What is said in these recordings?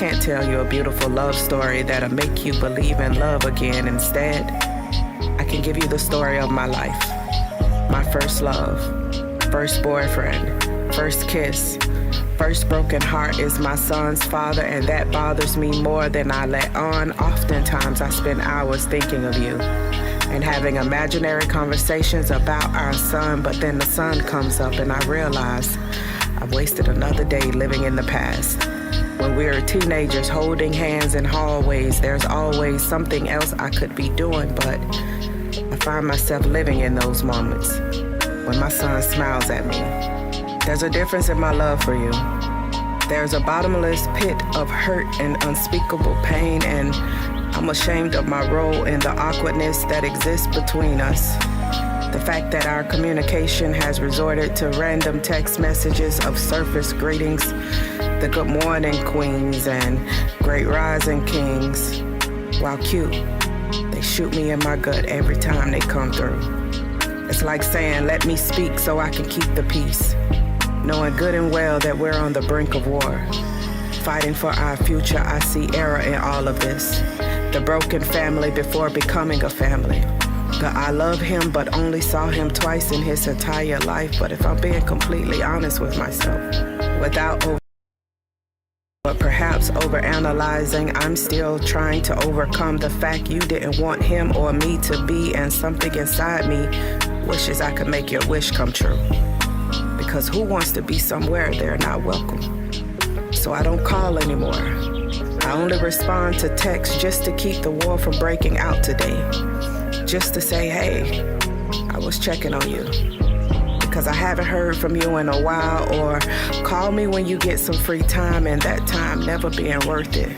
can't tell you a beautiful love story that'll make you believe in love again. Instead, I can give you the story of my life. My first love, first boyfriend, first kiss, first broken heart is my son's father, and that bothers me more than I let on. Oftentimes I spend hours thinking of you and having imaginary conversations about our son, but then the sun comes up and I realize I've wasted another day living in the past. When we are teenagers holding hands in hallways, there's always something else I could be doing, but I find myself living in those moments when my son smiles at me. There's a difference in my love for you. There's a bottomless pit of hurt and unspeakable pain, and I'm ashamed of my role in the awkwardness that exists between us. The fact that our communication has resorted to random text messages of surface greetings, the good morning queens and great rising kings. While cute, they shoot me in my gut every time they come through. It's like saying, let me speak so I can keep the peace, knowing good and well that we're on the brink of war. Fighting for our future, I see error in all of this. The broken family before becoming a family. The I love him but only saw him twice in his entire life. But if I'm being completely honest with myself, but perhaps overanalyzing, I'm still trying to overcome the fact you didn't want him or me to be, and something inside me wishes I could make your wish come true. Because who wants to be somewhere they're not welcome? So I don't call anymore. I only respond to text just to keep the war from breaking out today. Just to say, hey, I was checking on you. Because I haven't heard from you in a while, or call me when you get some free time, and that time never being worth it.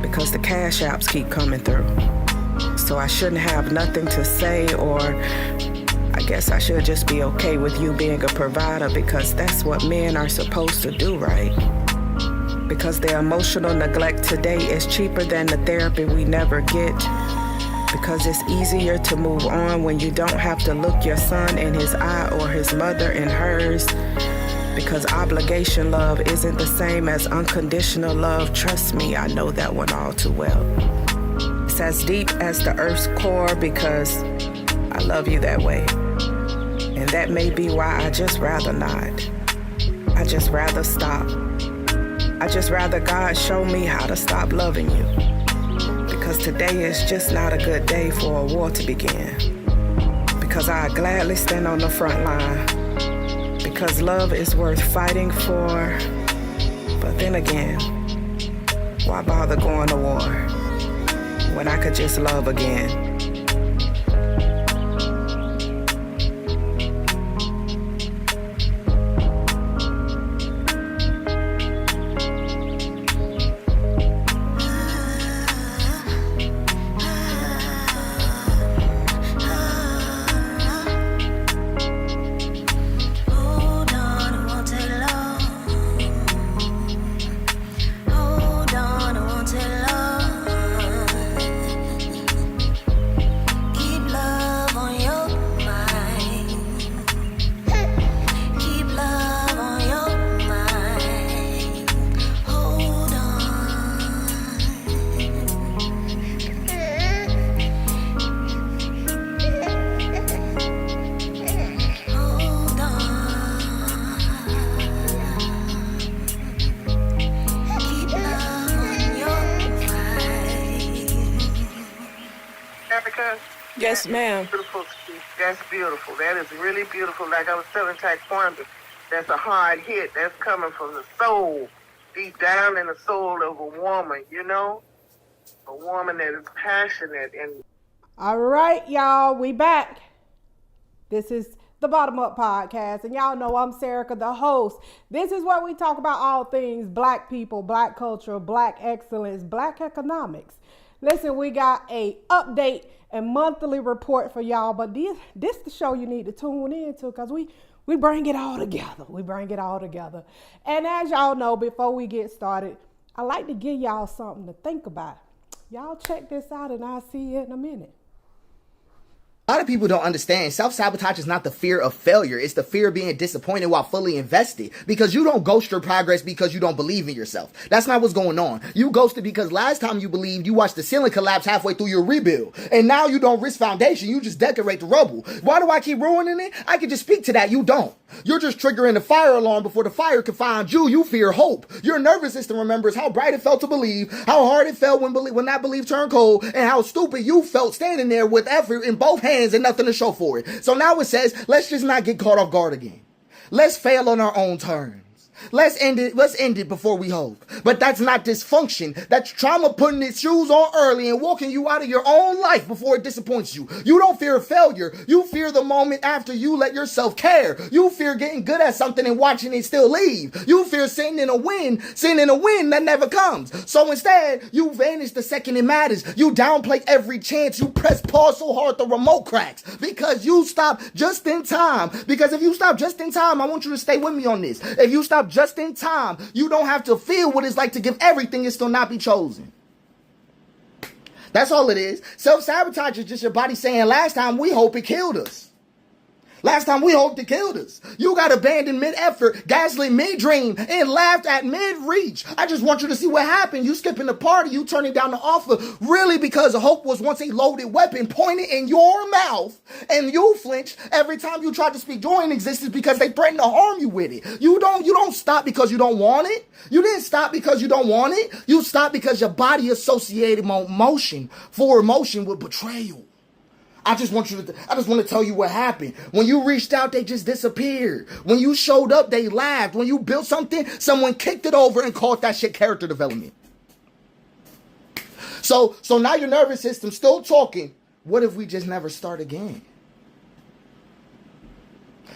Because the cash apps keep coming through. So I shouldn't have nothing to say, or I guess I should just be okay with you being a provider, because that's what men are supposed to do, right? Because the emotional neglect today is cheaper than the therapy we never get. Because it's easier to move on when you don't have to look your son in his eye or his mother in hers. Because obligation love isn't the same as unconditional love. Trust me, I know that one all too well. It's as deep as the earth's core, because I love you that way. And that may be why I just rather not. I just rather stop. I just rather God show me how to stop loving you. Because today is just not a good day for a war to begin. Because I gladly stand on the front line. Because love is worth fighting for. But then again, why bother going to war when I could just love again? Yes, ma'am. Beautiful. That's beautiful. That is really beautiful. Like I was telling Taekwondo, that's a hard hit. That's coming from the soul, deep down in the soul of a woman, you know? A woman that is passionate. And all right, y'all, we back. This is the Bottom Up Podcast, and y'all know I'm Serica, the host. This is where we talk about all things Black people, Black culture, Black excellence, Black economics. Listen, we got a update and monthly report for y'all, but this the show you need to tune into, because we bring it all together. We bring it all together. And as y'all know, before we get started, I like to give y'all something to think about. Y'all check this out, and I'll see you in a minute. A lot of people don't understand self-sabotage is not the fear of failure. It's the fear of being disappointed while fully invested, because you don't ghost your progress because you don't believe in yourself. That's not what's going on. You ghosted because last time you believed, you watched the ceiling collapse halfway through your rebuild. And now you don't risk foundation. You just decorate the rubble. Why do I keep ruining it? I can just speak to that. You don't. You're just triggering the fire alarm before the fire can find you. You fear hope. Your nervous system remembers how bright it felt to believe, how hard it felt when that belief turned cold, and how stupid you felt standing there with effort in both hands and nothing to show for it. So now it says, let's just not get caught off guard again. Let's fail on our own terms. Let's end it before we hope. But that's not dysfunction. That's trauma putting its shoes on early and walking you out of your own life before it disappoints you. You don't fear failure. You fear the moment after you let yourself care. You fear getting good at something and watching it still leave. You fear sitting in a win that never comes. So instead, you vanish the second it matters. You downplay every chance. You press pause so hard the remote cracks because you stop just in time. Because if you stop just in time, I want you to stay with me on this. If you stop just in time, you don't have to feel what it's like to give everything and still not be chosen. That's all it is. Self-sabotage is just your body saying, last time we hope it killed us. Last time we hoped it killed us. You got abandoned mid-effort, gaslit mid-dream, and laughed at mid-reach. I just want you to see what happened. You skipping the party, you turning down the offer, really because hope was once a loaded weapon pointed in your mouth, and you flinched every time you tried to speak joy in existence because they threatened to harm you with it. You don't stop because you don't want it. You didn't stop because you don't want it. You stopped because your body associated forward motion with betrayal. I just want to tell you what happened. When you reached out, they just disappeared. When you showed up, they laughed. When you built something, someone kicked it over and called that shit character development. So now your nervous system's still talking. What if we just never start again?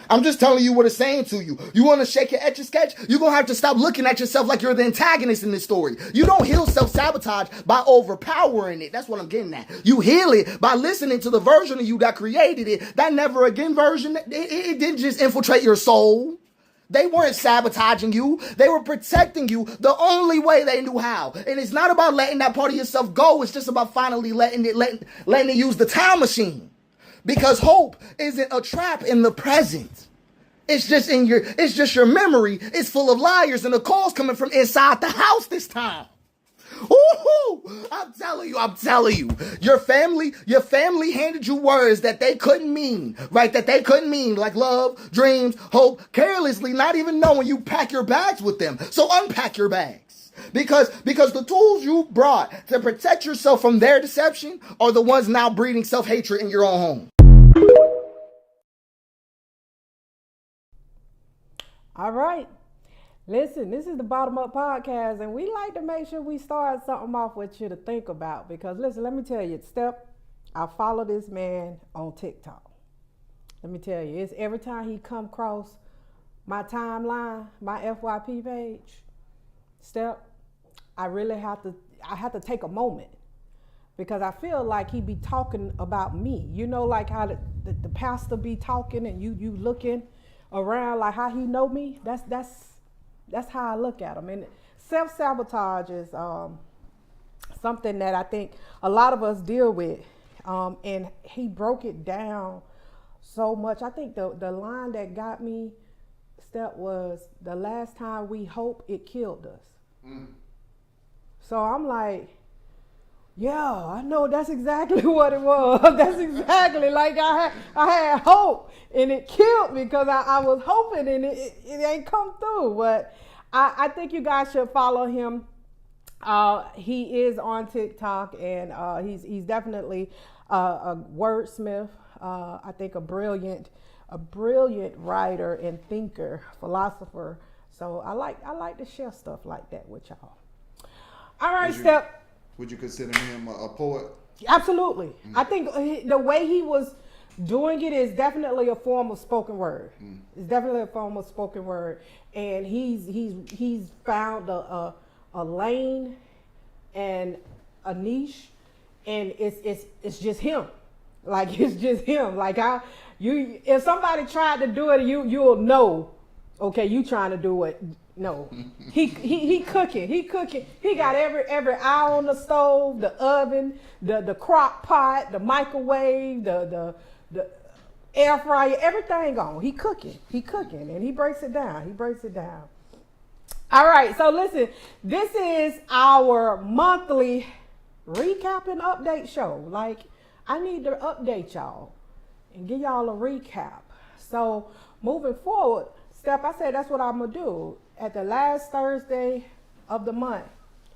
I'm just telling you what it's saying to you. You want to shake your Etch-a-Sketch? You're going to have to stop looking at yourself like you're the antagonist in this story. You don't heal self-sabotage by overpowering it. That's what I'm getting at. You heal it by listening to the version of you that created it. That never again version, it didn't just infiltrate your soul. They weren't sabotaging you. They were protecting you the only way they knew how. And it's not about letting that part of yourself go. It's just about finally letting it use the time machine. Because hope isn't a trap in the present. It's just your memory. It's full of liars, and the calls coming from inside the house this time. Ooh, I'm telling you. Your family handed you words that they couldn't mean, right? That they couldn't mean, like love, dreams, hope, carelessly, not even knowing you pack your bags with them. So unpack your bags. Because the tools you brought to protect yourself from their deception are the ones now breeding self-hatred in your own home. All right. Listen, this is the Bottom Up Podcast, and we like to make sure we start something off with you to think about. Because listen, let me tell you, I follow this man on TikTok. Let me tell you, it's every time he come across my timeline, my FYP page, I really have to take a moment, because I feel like he be talking about me. You know, like how the pastor be talking and you looking around like how he know me. That's how I look at him. And self-sabotage is something that I think a lot of us deal with. And he broke it down so much. I think the line that got me, was, the last time we hope it killed us. Mm. So I'm like, yeah, I know that's exactly what it was. That's exactly like I had hope, and it killed me because I was hoping, and it ain't come through. But I think you guys should follow him. He is on TikTok, and he's definitely a wordsmith. I think a brilliant writer and thinker, philosopher. So I like to share stuff like that with y'all. All right, Would you consider him a poet? Absolutely. Mm. I think the way he was doing it is definitely a form of spoken word. Mm. It's definitely a form of spoken word, and he's found a lane and a niche, and it's just him. Like, it's just him. Like, if somebody tried to do it, you'll know. Okay, you trying to do it. No, he cooking. He got every eye on the stove, the oven, the crock pot, the microwave, the the air fryer, everything on. He cooking, and he breaks it down. All right, so listen, this is our monthly recap and update show. Like, I need to update y'all and give y'all a recap. So moving forward, Steph, I said that's what I'm gonna do at the last Thursday of the month.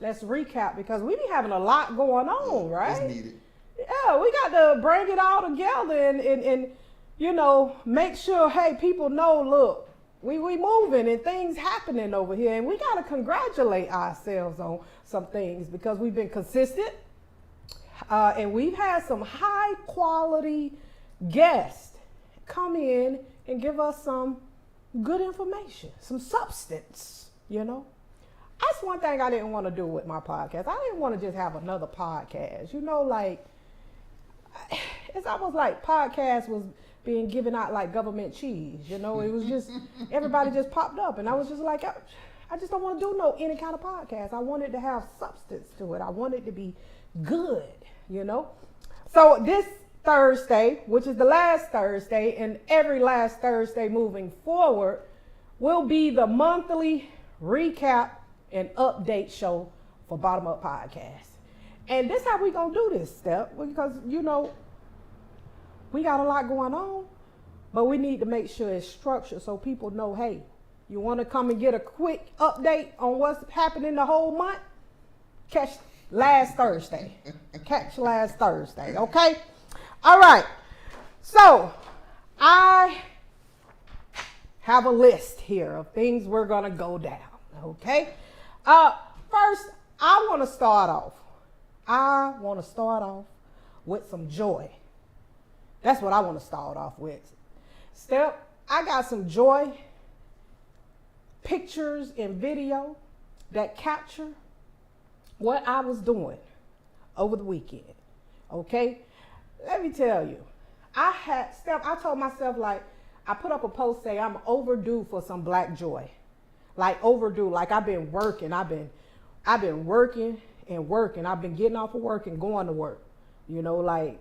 Let's recap because we be having a lot going on, right? It's needed. Yeah, we got to bring it all together and you know, make sure, hey, people know, look, we moving and things happening over here, and we got to congratulate ourselves on some things because we've been consistent, and we've had some high quality guests come in and give us some good information, some substance, you know. That's one thing I didn't want to do with my podcast. I didn't want to just have another podcast, you know, like, it's almost like podcast was being given out like government cheese, you know. It was just, everybody just popped up, and I was just like, I just don't want to do any kind of podcast. I want it to have substance to it. I want it to be good, you know. So this Thursday, which is the last Thursday, and every last Thursday moving forward, will be the monthly recap and update show for Bottom Up Podcast. And this how we gonna do this, Step, because, you know, we got a lot going on, but we need to make sure it's structured so people know, hey, you want to come and get a quick update on what's happening the whole month? Catch last Thursday. Okay? All right. So I have a list here of things we're going to go down. Okay? First, I want to start off with some joy. That's what I want to start off with. Step, I got some joy pictures and video that capture what I was doing over the weekend. Okay? Let me tell you, I told myself, like, I put up a post saying I'm overdue for some black joy. Like, overdue. Like, I've been working. I've been working and working. I've been getting off of work and going to work. You know, like,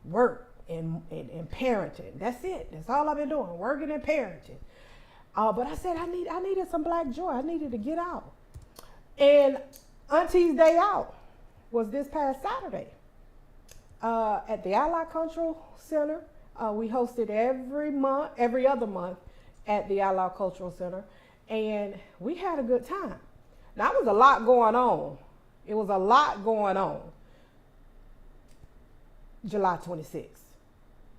work and parenting. That's it. That's all I've been doing, working and parenting. But I said I needed some black joy. I needed to get out. And Auntie's Day Out was this past Saturday at the Allied Cultural Center. We hosted every other month at the Allied Cultural Center, and we had a good time. Now, there was a lot going on. It was a lot going on. July 26th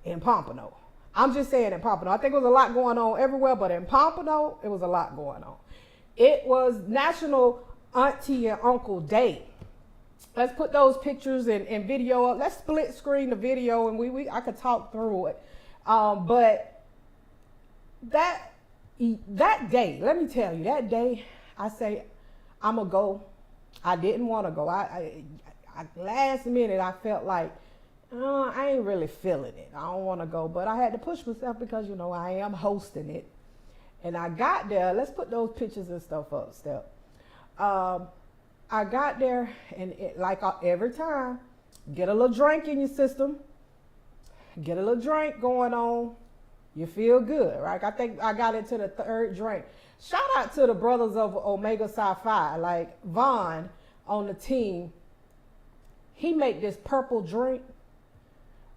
in Pompano. I'm just saying in Pompano. I think it was a lot going on everywhere, but in Pompano, it was a lot going on. It was National Auntie and Uncle Day. Let's put those pictures and video up. Let's split screen the video, and I could talk through it. But that day, let me tell you, that day, I say, I'm going to go. I didn't want to go. I last minute, I felt like, I ain't really feeling it. I don't want to go, but I had to push myself because, you know, I am hosting it. And I got there. Let's put those pictures and stuff up, Step. I got there, and like every time, get a little drink in your system. Get a little drink going on. You feel good, right? I think I got into the third drink. Shout out to the brothers of Omega Psi Phi, like Vaughn on the team. He make this purple drink.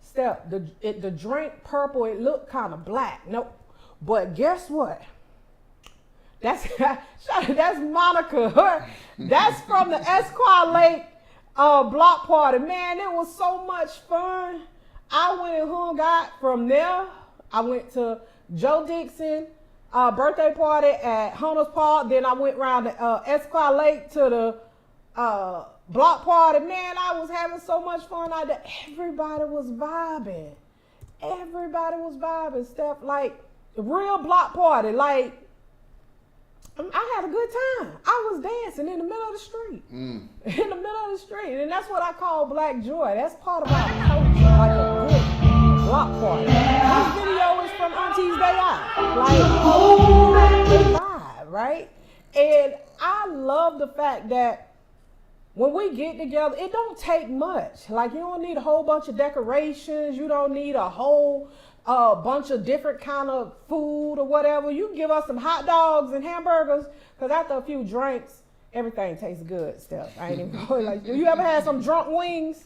Step, the drink purple, it looked kind of black. Nope. But guess what? That's Monica. That's from the Esquire Lake block party. Man, it was so much fun. I went and hung out from there. I went to Joe Dixon birthday party at Hunters Park. Then I went around the Esquire Lake to the block party. Man, I was having so much fun out there. Everybody was vibing. Stuff like real block party. Like, I had a good time. I was dancing in the middle of the street. In the middle of the street. And that's what I call black joy. That's part of our culture, like a good block party. This video is from Auntie's Day Out. Like, the vibe, right? And I love the fact that when we get together, it don't take much. Like, you don't need a whole bunch of decorations. You don't need a whole bunch of different kind of food or whatever. You can give us some hot dogs and hamburgers, because after a few drinks, everything tastes good still. I ain't even going like, you ever had some drunk wings?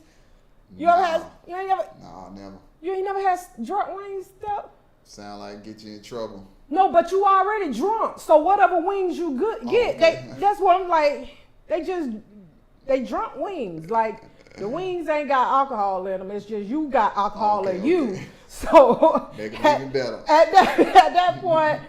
You ever had, you ain't never? No, never. You ain't never had drunk wings stuff? Sound like get you in trouble. No, but you already drunk. So whatever wings you get, okay. that's what I'm like, they drunk wings. Like, the wings ain't got alcohol in them. It's just you got alcohol in you. So Make it even better. At that point,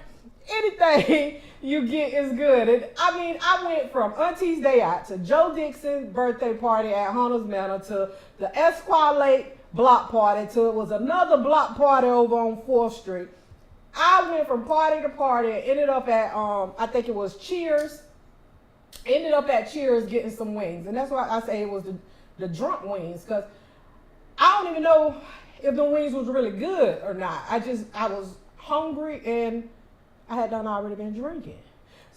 anything you get is good. And I mean, I went from Auntie's Day Out to Joe Dixon's birthday party at Hunter's Manor to the Esquire Lake block party to it was another block party over on 4th Street. I went from party to party and ended up at, I think it was Cheers. Ended up at Cheers getting some wings. And that's why I say it was the drunk wings, because I don't even know if the wings was really good or not. I was hungry and I had done already been drinking.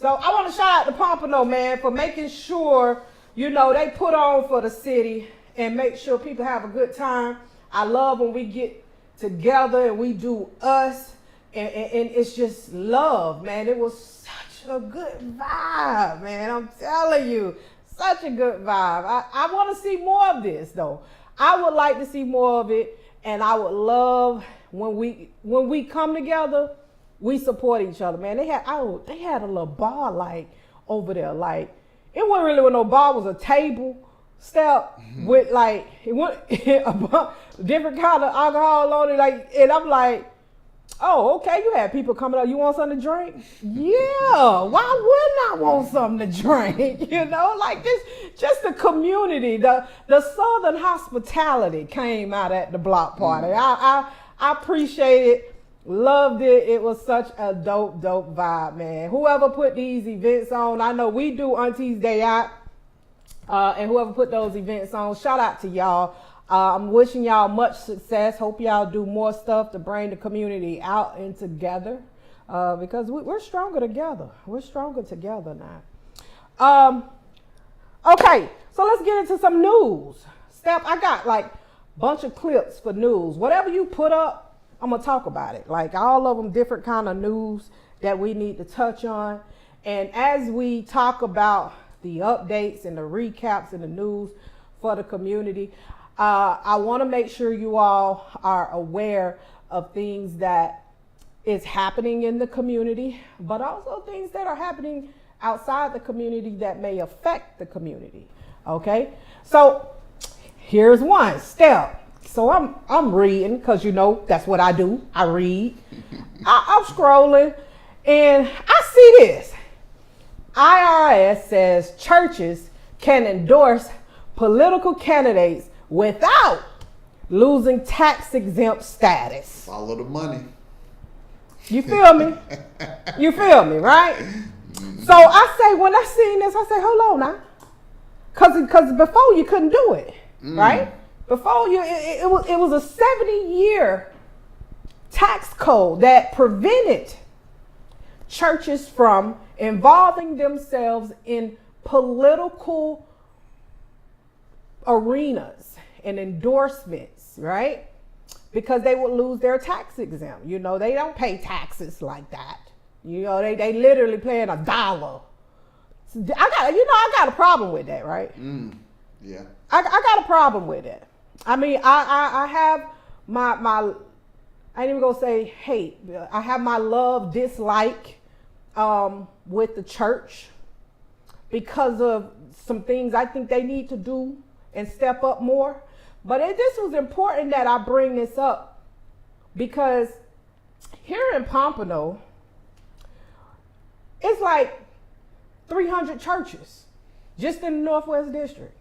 So I want to shout out to Pompano, man, for making sure, you know, they put on for the city and make sure people have a good time. I love when we get together and we do us, and it's just love, man. It was such a good vibe, man. I'm telling you, such a good vibe. I want to see more of this, though. I would like to see more of it, and I would love when we come together, we support each other, man. They had a little bar like over there, like it wasn't really no bar, it was a table step with like it went a different kind of alcohol on it, like, and I'm like, oh, okay, you had people coming up, you want something to drink? Yeah, why wouldn't I want something to drink? You know, like this, just the community, the Southern hospitality came out at the block party. I appreciate it. Loved it. It was such a dope vibe, man. Whoever put these events on, I know we do Auntie's Day Out, and whoever put those events on, shout out to y'all. I'm wishing y'all much success. Hope y'all do more stuff to bring the community out and together, because we're stronger together. We're stronger together now. Okay, so let's get into some news. Steph, I got like a bunch of clips for news. Whatever you put up, I'm gonna talk about it. Like all of them, different kind of news that we need to touch on. And as we talk about the updates and the recaps and the news for the community, I want to make sure you all are aware of things that is happening in the community, but also things that are happening outside the community that may affect the community. Okay, so here's one step. So I'm reading, because you know that's what I do. I read. I'm scrolling and I see this. IRS says churches can endorse political candidates without losing tax exempt status. Follow the money. You feel me? You feel me, right? So I say, when I seen this, I say, hold on now. Cause before you couldn't do it, right? Before it was a 70-year tax code that prevented churches from involving themselves in political arenas and endorsements, right? Because they would lose their tax exempt. You know, they don't pay taxes like that. You know, they literally paying $1. I got a problem with that, right? Yeah. I got a problem with it. I mean, I have my I ain't even gonna say hate. I have my love, dislike with the church because of some things I think they need to do and step up more. But this was important that I bring this up, because here in Pompano, it's like 300 churches just in the Northwest District.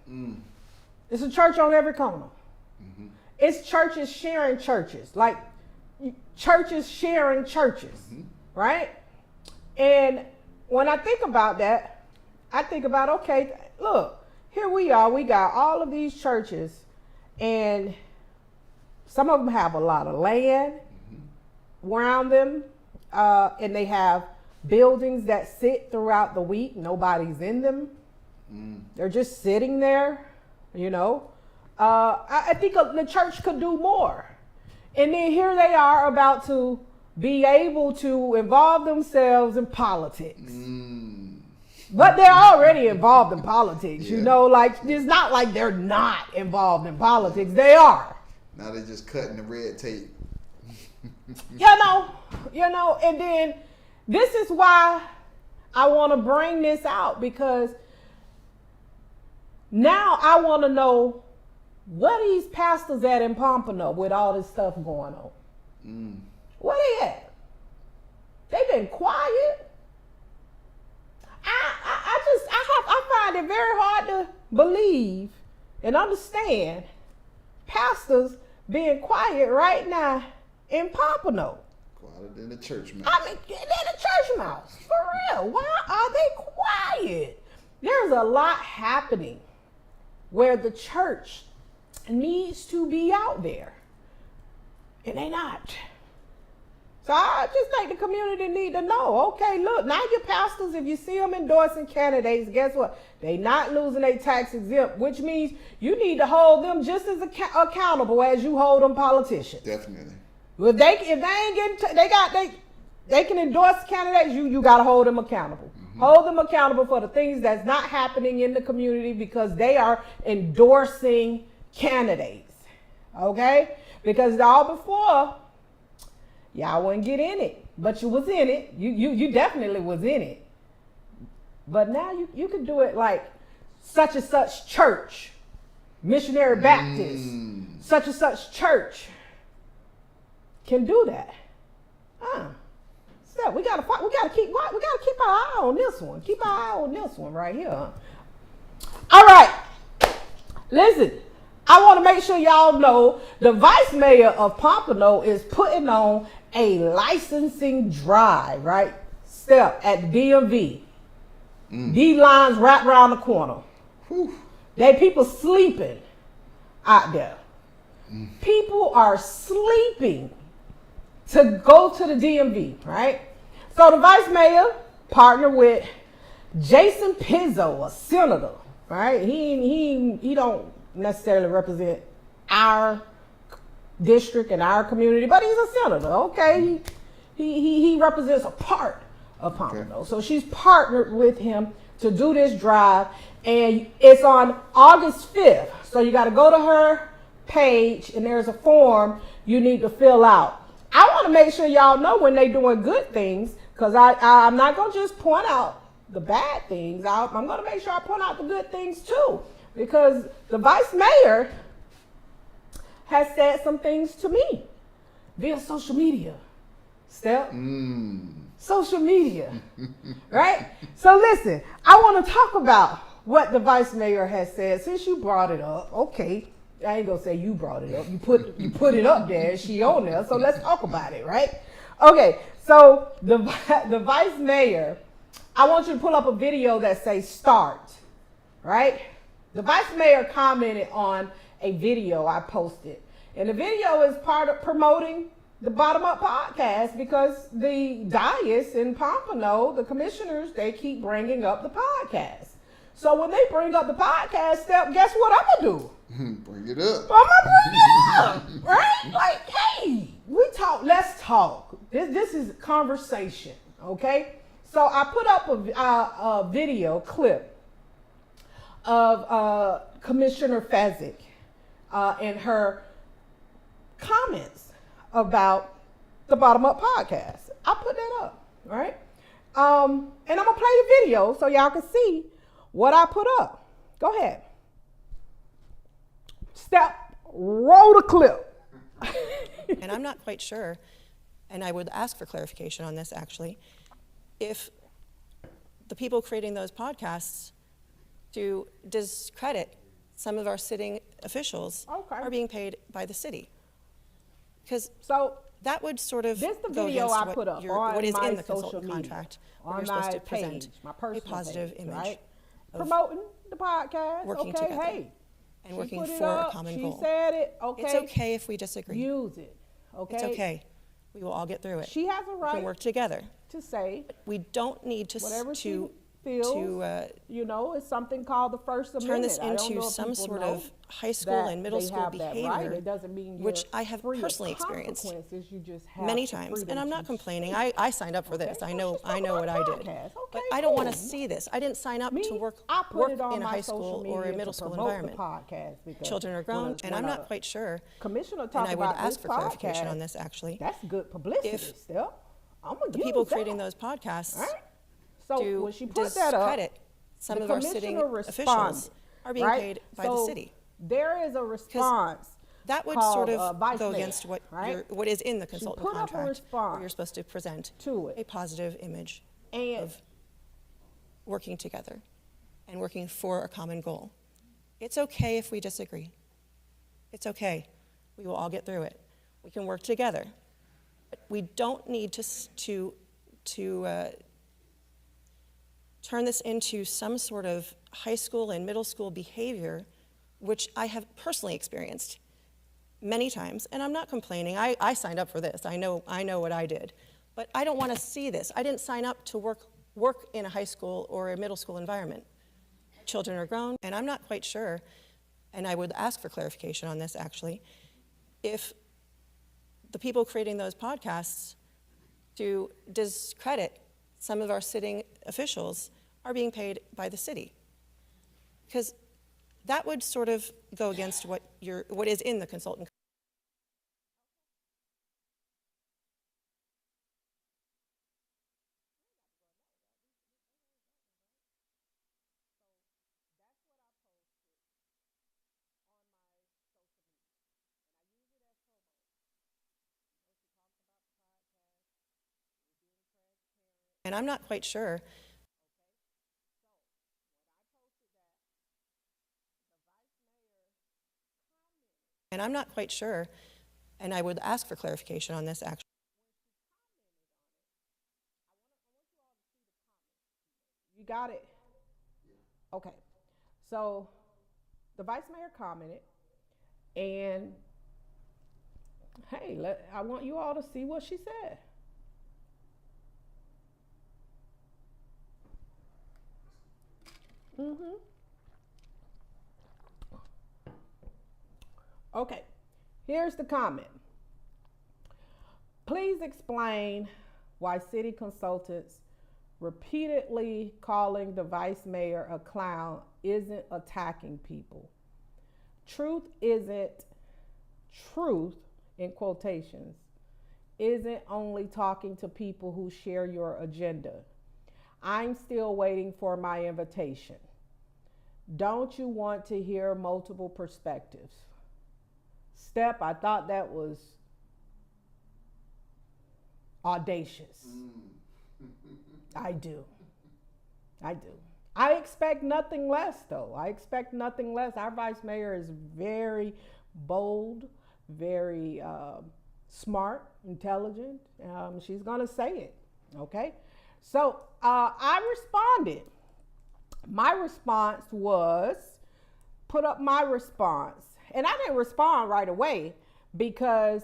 It's a church on every corner. It's churches sharing churches, like churches sharing churches, right? And when I think about that, I think about, okay, look, here we are. We got all of these churches, and some of them have a lot of land around them, and they have buildings that sit throughout the week. Nobody's in them. They're just sitting there, you know. I think the church could do more. And then here they are about to be able to involve themselves in politics. But they're already involved in politics, you know, like it's not like they're not involved in politics. They are. Now they're just cutting the red tape. You know, and then this is why I want to bring this out, because now I want to know what these pastors at in Pompano with all this stuff going on. Where they at? They've been quiet. I find it very hard to believe and understand pastors being quiet right now in Pompano. Quieter than the church mouse. I mean, they're the church mouse. For real. Why are they quiet? There's a lot happening where the church needs to be out there. And they not. So I just think the community need to know, okay, look, now your pastors, if you see them endorsing candidates, guess what? They not losing their tax exempt, which means you need to hold them just as accountable as you hold them politicians. Definitely. Well, if they ain't getting, they can endorse candidates, you got to hold them accountable. Hold them accountable for the things that's not happening in the community because they are endorsing candidates. Okay? Because all before, y'all wouldn't get in it, but you was in it. You definitely was in it. But now you can do it like such and such church, missionary Baptist, such and such church can do that. So we gotta keep our eye on this one. Keep our eye on this one right here. All right, listen. I want to make sure y'all know the vice mayor of Pompano is putting on a licensing drive, right? Step at the DMV. These lines right around the corner. They people sleeping out there. People are sleeping to go to the DMV, right? So the vice mayor partnered with Jason Pizzo, a senator, right? He don't necessarily represent our district and our community, but he's a senator. Okay, he represents a part of Pompano. Okay. So she's partnered with him to do this drive, and it's on August 5th. So you got to go to her page, and there's a form you need to fill out. I want to make sure y'all know when they're doing good things, because I'm not going to just point out the bad things. I'm going to make sure I point out the good things too. Because the vice mayor has said some things to me via social media. Step. Social media. Right? So listen, I want to talk about what the vice mayor has said. Since you brought it up, okay. I ain't going to say you brought it up. You put it up there. She on there. So let's talk about it, right? Okay. So the vice mayor, I want you to pull up a video that says start, right? The vice mayor commented on a video I posted. And the video is part of promoting the Bottom Up podcast because the dais in Pompano, the commissioners, they keep bringing up the podcast. So when they bring up the podcast step, guess what I'm going to do? Bring it up. I'm going to bring it up, right? Like, hey, let's talk. This is conversation, okay? So I put up a video clip of Commissioner Fezzik and her comments about the Bottom Up podcast. I put that up, right? And I'm going to play the video so y'all can see what I put up. Go ahead. Step, roll the clip. And I'm not quite sure, and I would ask for clarification on this actually, if the people creating those podcasts to discredit some of our sitting officials are being paid by the city. Because that would sort of this the go video against I put up on what is my in the social consultant media, contract. on you're supposed to page, present my a personal positive page, image right? of Promoting the podcast. working okay, together hey, and working put it for up, a common she goal. said it. Okay, It's okay if we disagree. use it. Okay, It's okay. We will all get through it. She has a We right can work together. to say We don't need to whatever she feels, it's something called the First Amendment. turn this I don't into know if some people sort know of high school that and middle they school have that behavior, right. It doesn't mean which you're I have free of personally experienced consequences. You just have many the times, freedom and I'm to not complaining. speak. I signed up for Okay, this. I well, know she's talking what I about did. podcasts. But Okay, I don't want to cool. see this. I didn't sign up Me, to work I put it on in a my high social school or media a middle to school promote environment. the podcast because Children are grown, and I'm not quite sure. Commissioner And talk I would about ask this for clarification podcast, on this, actually. That's good publicity If still. I'm gonna The use people that. creating those podcasts All right? So to when she put that up, discredit some the of our sitting commissioner officials are being right? paid by So the city. there is a response. That would called, sort of Vice go Mayor, against what right? what is in the She consultant put up a contract, response where you're supposed to present to it. a positive image And of working together and working for a common goal. It's okay if we disagree. It's okay. We will all get through it. We can work together. But we don't need to turn this into some sort of high school and middle school behavior, which I have personally experienced many times, and I'm not complaining. I signed up for this. I know what I did. But I don't want to see this. I didn't sign up to work in a high school or a middle school environment. Children are grown, and I'm not quite sure, and I would ask for clarification on this, actually, if the people creating those podcasts to discredit some of our sitting officials are being paid by the city. Because that would sort of go against what is in the consultant. And I'm not quite sure. And I'm not quite sure, and I would ask for clarification on this, actually. you got it? Okay. So the vice mayor commented, and hey, I want you all to see what she said. Okay, here's the comment. Please explain why city consultants repeatedly calling the vice mayor a clown isn't attacking people. Truth in quotations, isn't only talking to people who share your agenda. I'm still waiting for my invitation. Don't you want to hear multiple perspectives? Step, I thought that was audacious. I do. I expect nothing less, though. I expect nothing less. Our vice mayor is very bold, very smart, intelligent. She's going to say it, okay? So I responded. My response was, put up my response. And I didn't respond right away because,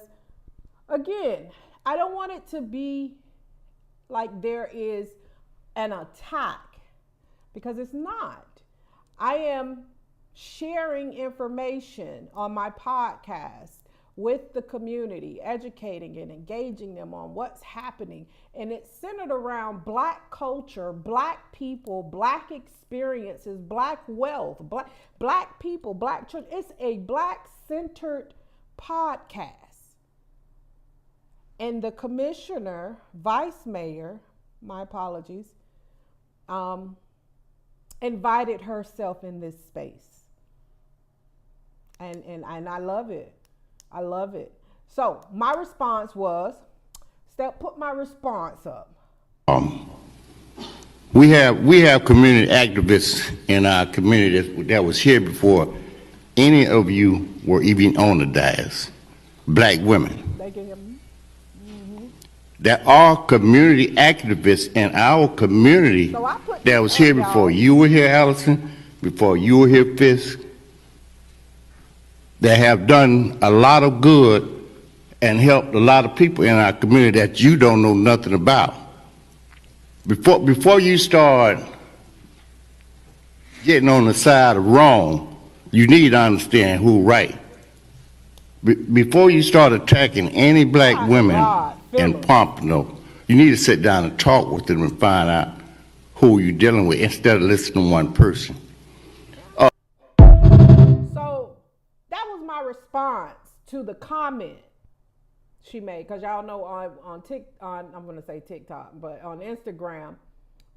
again, I don't want it to be like there is an attack, because it's not. I am sharing information on my podcast with the community, educating and engaging them on what's happening. And it's centered around Black culture, Black people, Black experiences, Black wealth, Black people, Black children. It's a Black-centered podcast. And the commissioner, vice mayor, my apologies, invited herself in this space. And I love it. I love it. So my response was, Steph, put my response up. We have community activists in our community that was here before any of you were even on the dais. Black women. They can hear me. There are community activists in our community So I put that this was here up, before y'all. you were here, Allison, before you were here, Fisk, that have done a lot of good and helped a lot of people in our community that you don't know nothing about. Before you start getting on the side of wrong, you need to understand who right. Before you start attacking any black My women God, in Phyllis. Pompano, you need to sit down and talk with them and find out who you're dealing with instead of listening to one person. So that was my response to the comment she made, because y'all know I'm gonna say TikTok, but on Instagram,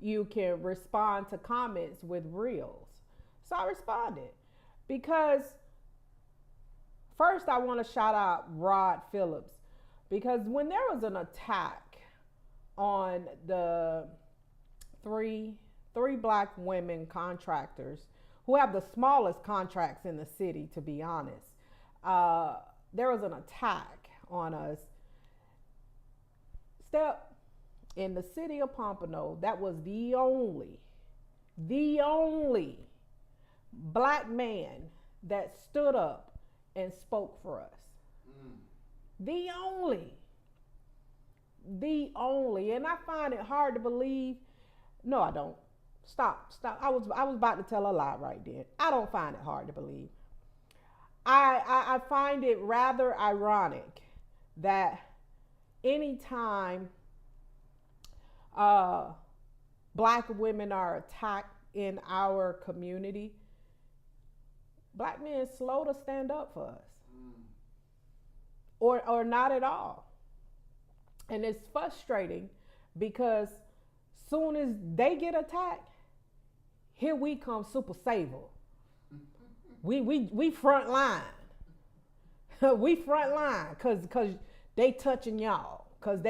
you can respond to comments with reels. So I responded because first I want to shout out Rod Phillips, because when there was an attack on the three black women contractors who have the smallest contracts in the city, to be honest, there was an attack on us. Step, in the city of Pompano, that was the only black man that stood up and spoke for us. The only. And I find it hard to believe. No, I don't. Stop. I was about to tell a lie right then. I don't find it hard to believe. I find it rather ironic that anytime black women are attacked in our community, black men slow to stand up for us, or not at all. And it's frustrating because soon as they get attacked, here we come super saver. We front line. We front line because they touching y'all. Because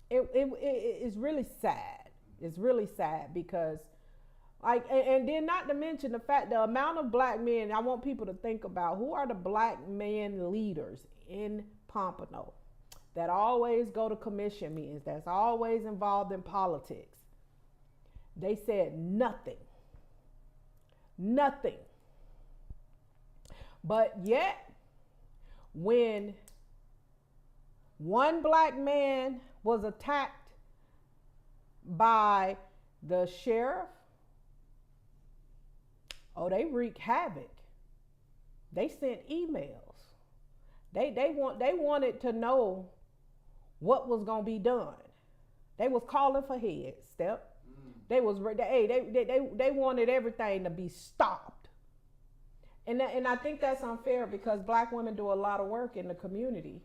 it's really sad. It's really sad because, like, and then not to mention the fact, the amount of black men, I want people to think about who are the black men leaders in Pompano that always go to commission meetings, that's always involved in politics. They said nothing. But yet, when one black man was attacked by the sheriff, they wreaked havoc. They sent emails. They wanted to know what was gonna be done. They was calling for heads, Step. They wanted everything to be stopped. And I think that's unfair because black women do a lot of work in the community,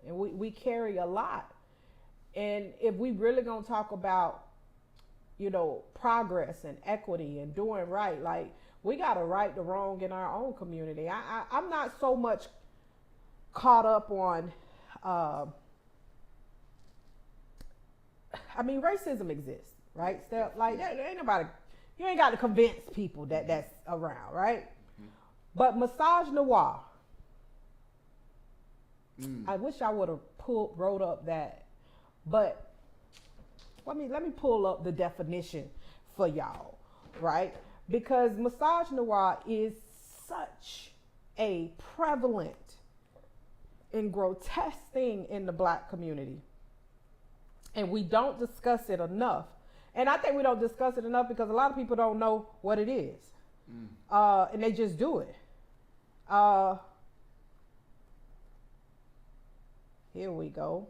and we carry a lot. And if we really gonna talk about, progress and equity and doing right, like, we gotta right the wrong in our own community. I'm not so much caught up on, racism exists, right? Step, like, that ain't nobody, you ain't got to convince people that that's around, right? But misogynoir, I wish I would have wrote up that, but let me pull up the definition for y'all, right? Because misogynoir is such a prevalent and grotesque thing in the black community, and we don't discuss it enough. And I think we don't discuss it enough because a lot of people don't know what it is, and they just do it. Here we go.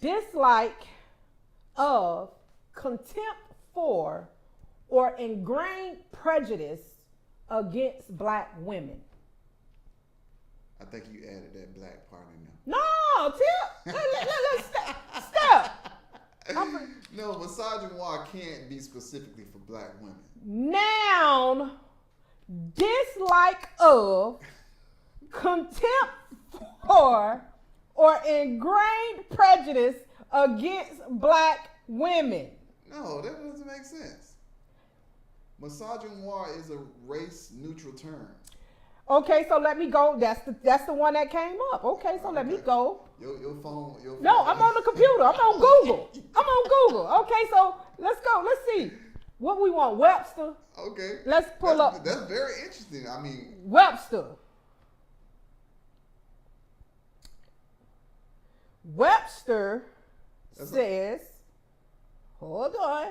Dislike of, contempt for, or ingrained prejudice against black women. I think you added that black part in there. No, Tip. Let's step. No, misogynoir can't be specifically for black women. Noun, dislike of, contempt for, or ingrained prejudice against black women. No, that doesn't make sense. Misogynoir is a race-neutral term. Okay, so let me go. That's the one that came up. Okay, so let me go. Your phone. No, I'm on the computer. I'm on Google. Okay, so let's go. Let's see. What we want, Webster? Okay. Let's pull up. That's very interesting. Webster. Webster says, Hold on.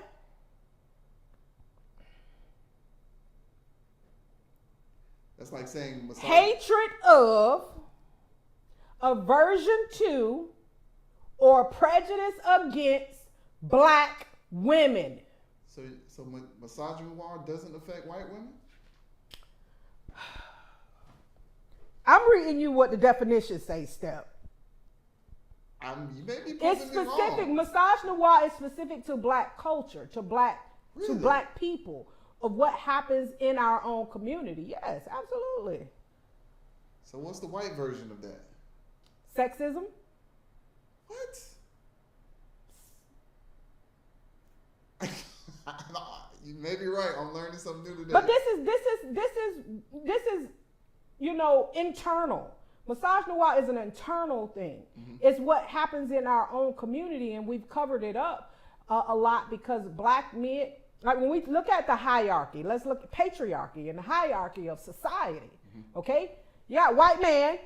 That's like saying misogyny. Hatred of, aversion to, or prejudice against black women. So misogyny doesn't affect white women? I'm reading you what the definitions say, Step. You may be It's proving me specific. wrong. Misogyny is specific to black culture, to black Really? people, of what happens in our own community. Yes, absolutely. So what's the white version of that? Sexism. What? You may be right. I'm learning something new today. But this is internal. Misogyny is an internal thing. Mm-hmm. It's what happens in our own community, and we've covered it up a lot because black men, like when we look at the hierarchy, let's look at patriarchy and the hierarchy of society. Mm-hmm. Okay, you got white man.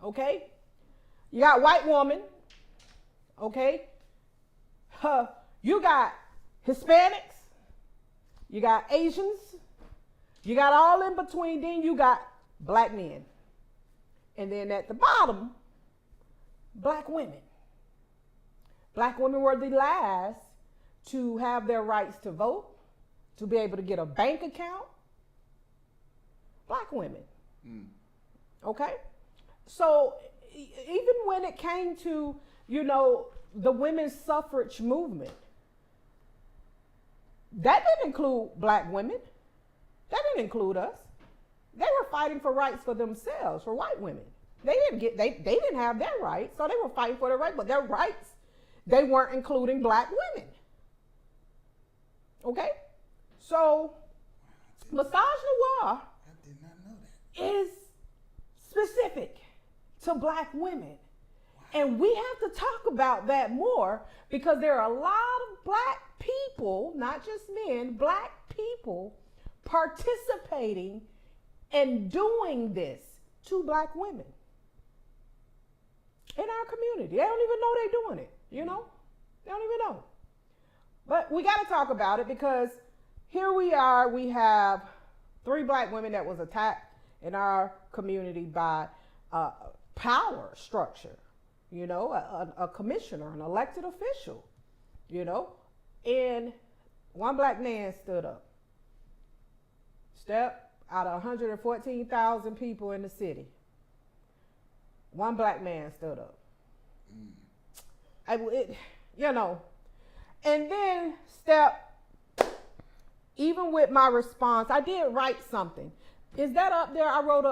Okay, you got white woman. Okay, you got Hispanics, you got Asians, you got all in between, then you got black men. And then at the bottom, black women. Black women were the last to have their rights to vote, to be able to get a bank account. Black women. Mm. Okay? So even when it came to, the women's suffrage movement, that didn't include black women. That didn't include us. They were fighting for rights for themselves, for white women. They didn't have their rights, so they were fighting for their rights, but their rights, they weren't including black women. Okay? So misogyny I did not know that. is specific to black women. And we have to talk about that more because there are a lot of black people, not just men, black people participating and doing this to black women in our community. They don't even know they're doing it, They don't even know. But we got to talk about it because here we are. We have 3 black women that was attacked in our community by power structure, a commissioner, an elected official, and one black man stood up. Out of 114,000 people in the city, one black man stood up. And then even with my response, I did write something. Is that up there? I wrote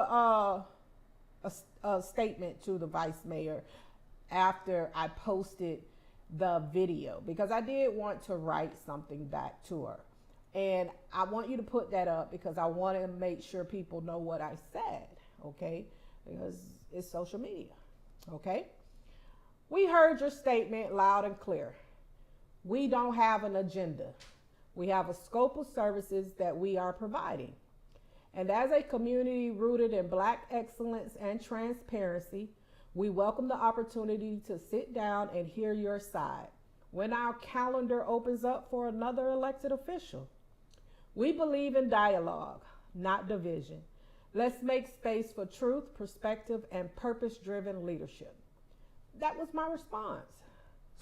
a statement to the vice mayor after I posted the video because I did want to write something back to her. And I want you to put that up because I want to make sure people know what I said, okay? Because it's social media, okay? We heard your statement loud and clear. We don't have an agenda. We have a scope of services that we are providing. And as a community rooted in black excellence and transparency, we welcome the opportunity to sit down and hear your side when our calendar opens up for another elected official. We believe in dialogue, not division. Let's make space for truth, perspective, and purpose-driven leadership. That was my response.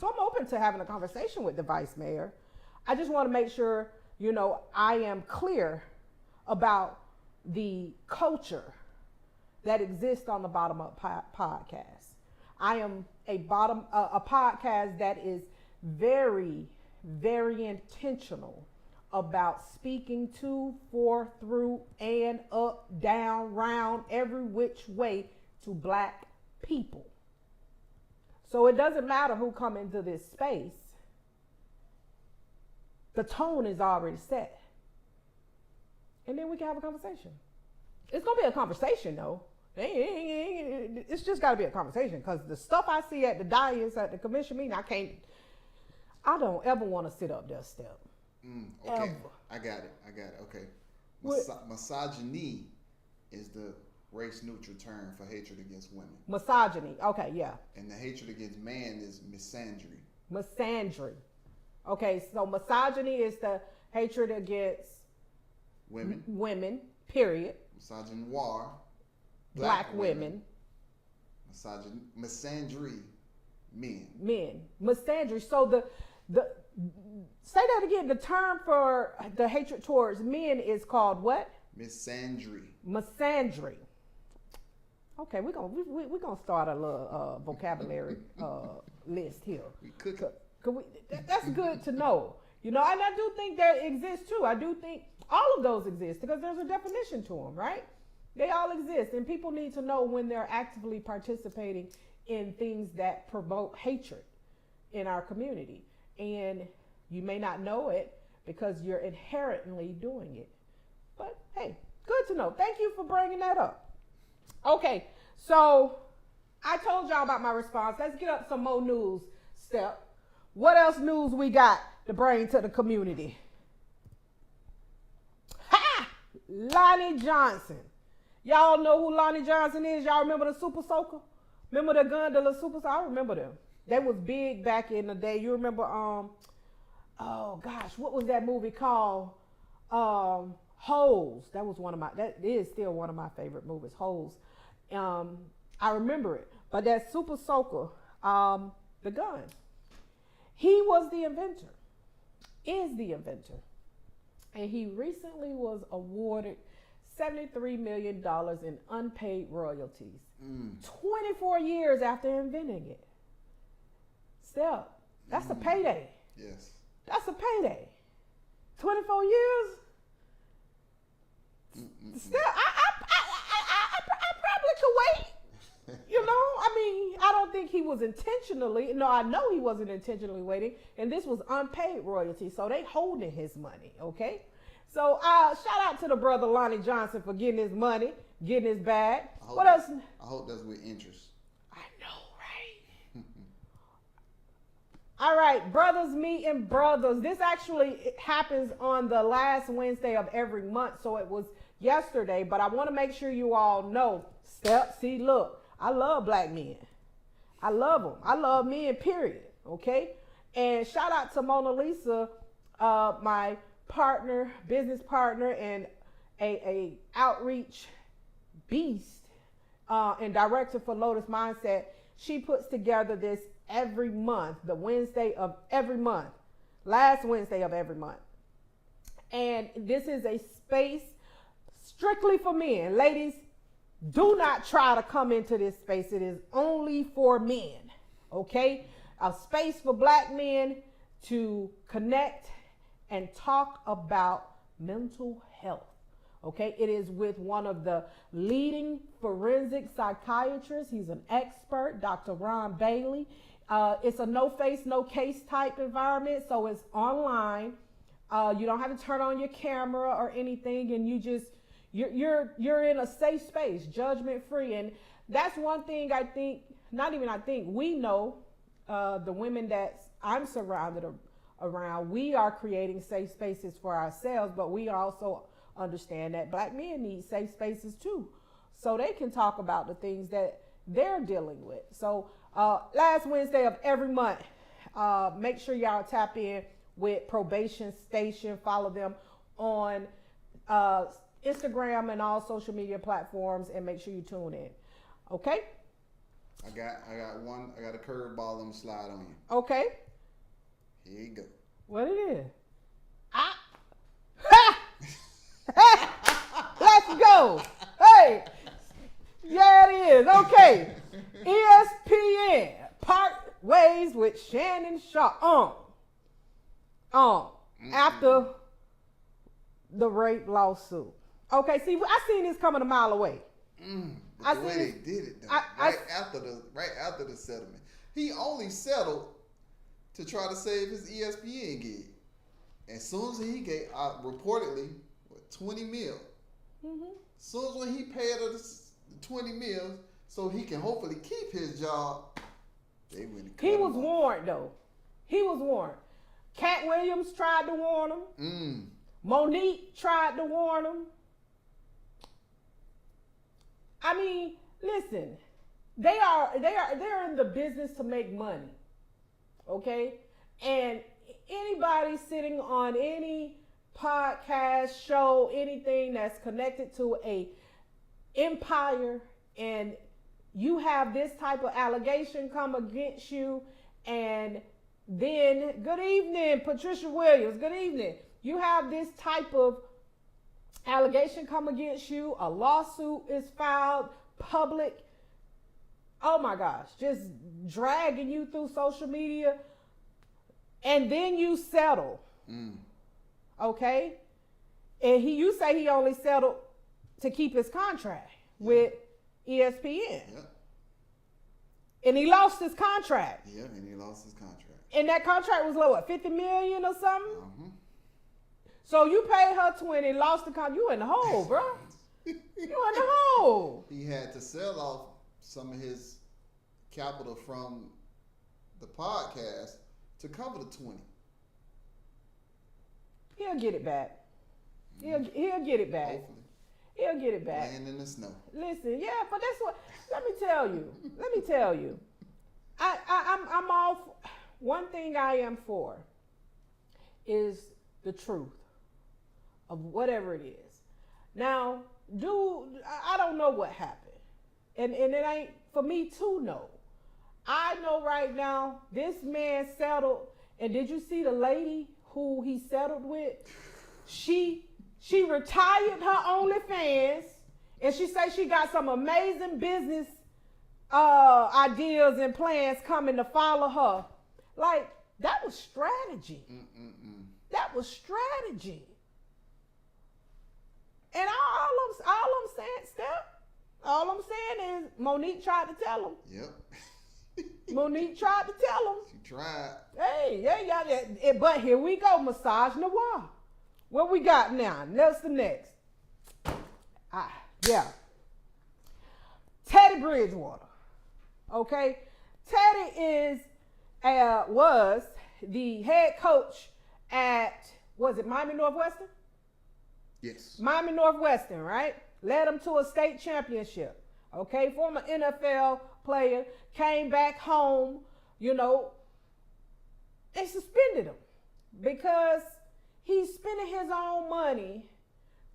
So I'm open to having a conversation with the vice mayor. I just want to make sure, I am clear about the culture that exists on the Bottom Up podcast. I am a podcast that is very, very intentional about speaking to, for, through, and up, down, round, every which way to black people. So it doesn't matter who come into this space. The tone is already set. And then we can have a conversation. It's going to be a conversation, though. It's just got to be a conversation because the stuff I see at the dais, at the commission meeting, I don't ever want to sit up there, Step. Okay, Ever. I got it. Okay. Misogyny is the race-neutral term for hatred against women. Misogyny. Okay, yeah. And the hatred against man is misandry. Misandry. Okay, so misogyny is the hatred against Women. Period. Misogynoir. Black women. Misandry. Men. Misandry. So the say that again. The term for the hatred towards men is called what? Misandry. Okay, we're gonna start a little vocabulary list here. We could. That's good to know. You know, and I do think that exists too. I do think all of those exist because there's a definition to them, right? They all exist, and people need to know when they're actively participating in things that promote hatred in our community. And you may not know it because you're inherently doing it. But hey, good to know. Thank you for bringing that up. Okay, so I told y'all about my response. Let's get up some more news, Step. What else news we got to bring to the community? Ha! Lonnie Johnson. Y'all know who Lonnie Johnson is? Y'all remember the Super Soaker? Remember the Gondola Super Soaker? I remember them. They was big back in the day. You remember, oh gosh, what was that movie called? Holes. That is still one of my favorite movies, Holes. I remember it. But that Super Soaker, the gun, he was the inventor, is the inventor. And he recently was awarded $73 million in unpaid royalties. 24 years after inventing it. Step, that's a payday. Yes. That's a payday. 24 years? Still, I probably could wait. You know, I mean, I don't think he was intentionally. No, I know he wasn't intentionally waiting. And this was unpaid royalty, so they holding his money, okay? So shout out to the brother Lonnie Johnson for getting his money, getting his bag. What else? I hope that's with interest. I know, right? All right, brothers meeting brothers. This actually happens on the last Wednesday of every month, so it was yesterday. But I want to make sure you all know. Step, see, look, I love black men. I love them. I love men, period. Okay? And shout out to Mona Lisa, my partner, business partner, and a outreach beast and director for Lotus Mindset. She puts together this every month, the Wednesday of every month, last Wednesday of every month. And this is a space strictly for men. Ladies, do not try to come into this space. It is only for men, okay? A space for black men to connect and talk about mental health, okay? It is with one of the leading forensic psychiatrists. He's an expert, Dr. Ron Bailey. It's a no face, no case type environment, so it's online. You don't have to turn on your camera or anything, and you're in a safe space, judgment free. And that's one thing we know, the women that I'm surrounded around, we are creating safe spaces for ourselves, but we also understand that black men need safe spaces too, so they can talk about the things that they're dealing with. So last Wednesday of every month, make sure y'all tap in with Probation Station. Follow them on Instagram and all social media platforms, and make sure you tune in. Okay? I got a curveball I'm gonna slide on you. Okay. Here you go. What it is? Let's go. Hey. Yeah, it is. Okay. ESPN part ways with Shannon Sharpe. After the rape lawsuit. Okay, see, I seen this coming a mile away. But the way they did it, though, right after the settlement, he only settled to try to save his ESPN gig. As soon as he gave reportedly 20 mil, as soon as when he paid her the 20 mil, so he can hopefully keep his job, they went. He was warned though. He was warned. Cat Williams tried to warn him. Monique tried to warn him. I mean, listen, they're in the business to make money, okay? And anybody sitting on any podcast show, anything that's connected to a empire, and you have this type of allegation come against you, and then, good evening, Patricia Williams, good evening. You have this type of allegation come against you, a lawsuit is filed, public, oh my gosh, just dragging you through social media, and then you settle. Okay? And you say he only settled to keep his contract with ESPN. And he lost his contract. Yeah, and he lost his contract. And that contract was low, what, $50 million or something? So you paid her 20, lost the contract. You in the hole, bro. You in the hole. He had to sell off some of his capital from the podcast to cover the 20. He'll get it back. He'll get it back. Hopefully. He'll get it back. Laying in the snow. Listen, yeah, but that's what. Let me tell you. I'm all. One thing I am for is the truth of whatever it is. Now, I don't know what happened, and it ain't for me to know. I know right now this man settled, and did you see the lady who he settled with? She retired her OnlyFans, and she said she got some amazing business ideas and plans coming to follow her. Like, that was strategy. That was strategy. And all I'm saying is Monique tried to tell him. Yep. Monique tried to tell him. She tried. Hey, yeah. But here we go, Massage Noir. What we got now? What's the next? Yeah. Teddy Bridgewater. Okay? Teddy was the head coach at, was it Miami Northwestern? Yes. Miami Northwestern, right? Led them to a state championship. Okay? Former NFL player, came back home, they suspended him because he's spending his own money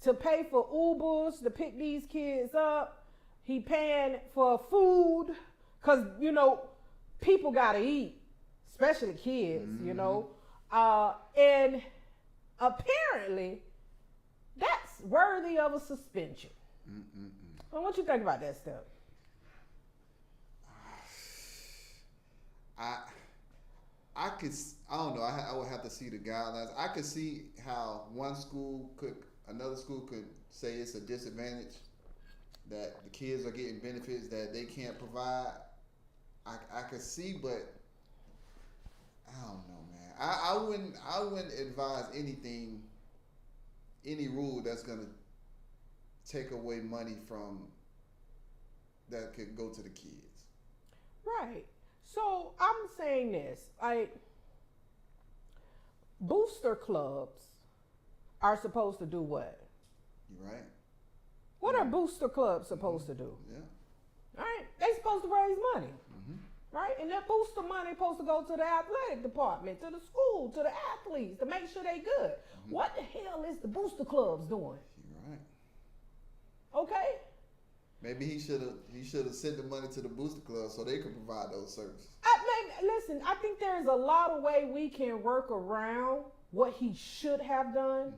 to pay for Ubers to pick these kids up. He paying for food because, people got to eat, especially kids, and apparently that's worthy of a suspension. Well, what you think about that stuff? I don't know. I would have to see the guidelines. I could see how another school could say it's a disadvantage that the kids are getting benefits that they can't provide. I could see, but I don't know, man. I wouldn't advise any rule that's gonna take away money from that could go to the kids. Right. So I'm saying this, booster clubs are supposed to do what? You right. What are booster clubs supposed to do? Yeah. All right. They supposed to raise money. Right? And that booster money supposed to go to the athletic department, to the school, to the athletes, to make sure they good. What the hell is the booster clubs doing? You're right. Okay? Maybe he should have sent the money to the booster club so they could provide those services. Listen, I think there's a lot of way we can work around what he should have done,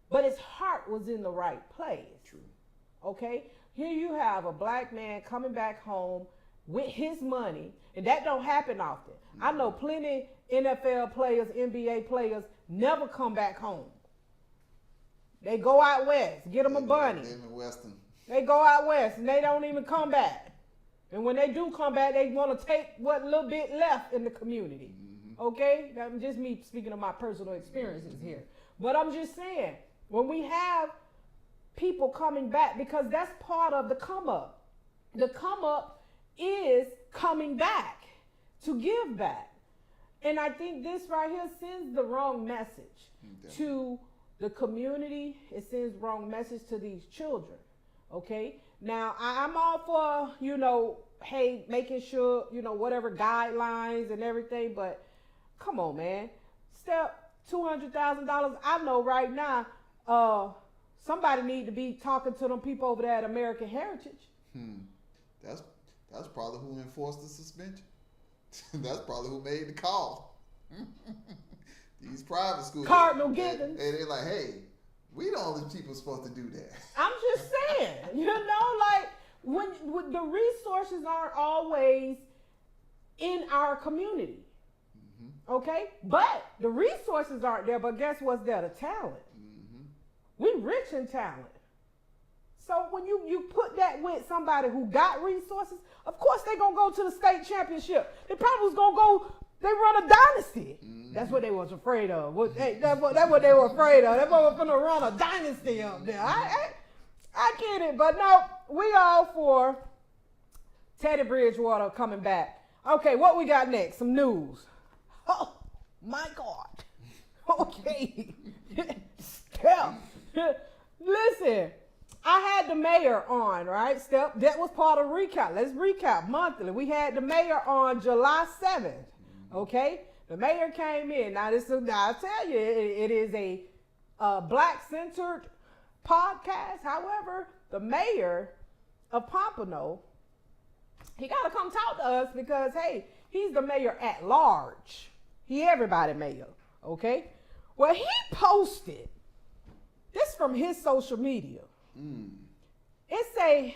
but his heart was in the right place. True. Okay? Here you have a black man coming back home with his money, and that don't happen often. I know plenty NFL players, NBA players never come back home. They go out west, get them a bunny. They go out west and they don't even come back. And when they do come back, they want to take what little bit left in the community. Okay? That's just me speaking of my personal experiences here. But I'm just saying, when we have people coming back, because that's part of the come up. The come up is coming back to give back. And I think this right here sends the wrong message to the community. It sends the wrong message to these children. Okay? Now, I'm all for, hey, making sure, whatever guidelines and everything, but come on, man. Step, $200,000. I know right now, somebody need to be talking to them people over there at American Heritage. That's probably who enforced the suspension. That's probably who made the call. These private schools. Cardinal Gibbons. And they're like, hey, we the only people supposed to do that. I'm just saying, like when the resources aren't always in our community. Okay? But the resources aren't there, but guess what's there? The talent. We rich in talent. So when you put that with somebody who got resources, of course they're going to go to the state championship. They probably was going to go, they run a dynasty. That's what they was afraid of. That's what they were afraid of. They were going to run a dynasty up there. I get it. But no, we all for Teddy Bridgewater coming back. Okay, what we got next? Some news. Oh, my God. Okay. Steph. Listen, I had the mayor on, right, Steph? That was part of recap. Let's recap monthly. We had the mayor on July 7th, okay? The mayor came in. Now, I'll tell you, it is a black-centered podcast. However, the mayor of Pompano, he got to come talk to us because, hey, he's the mayor at large. He everybody mayor, okay? Well, he posted this from his social media. It's a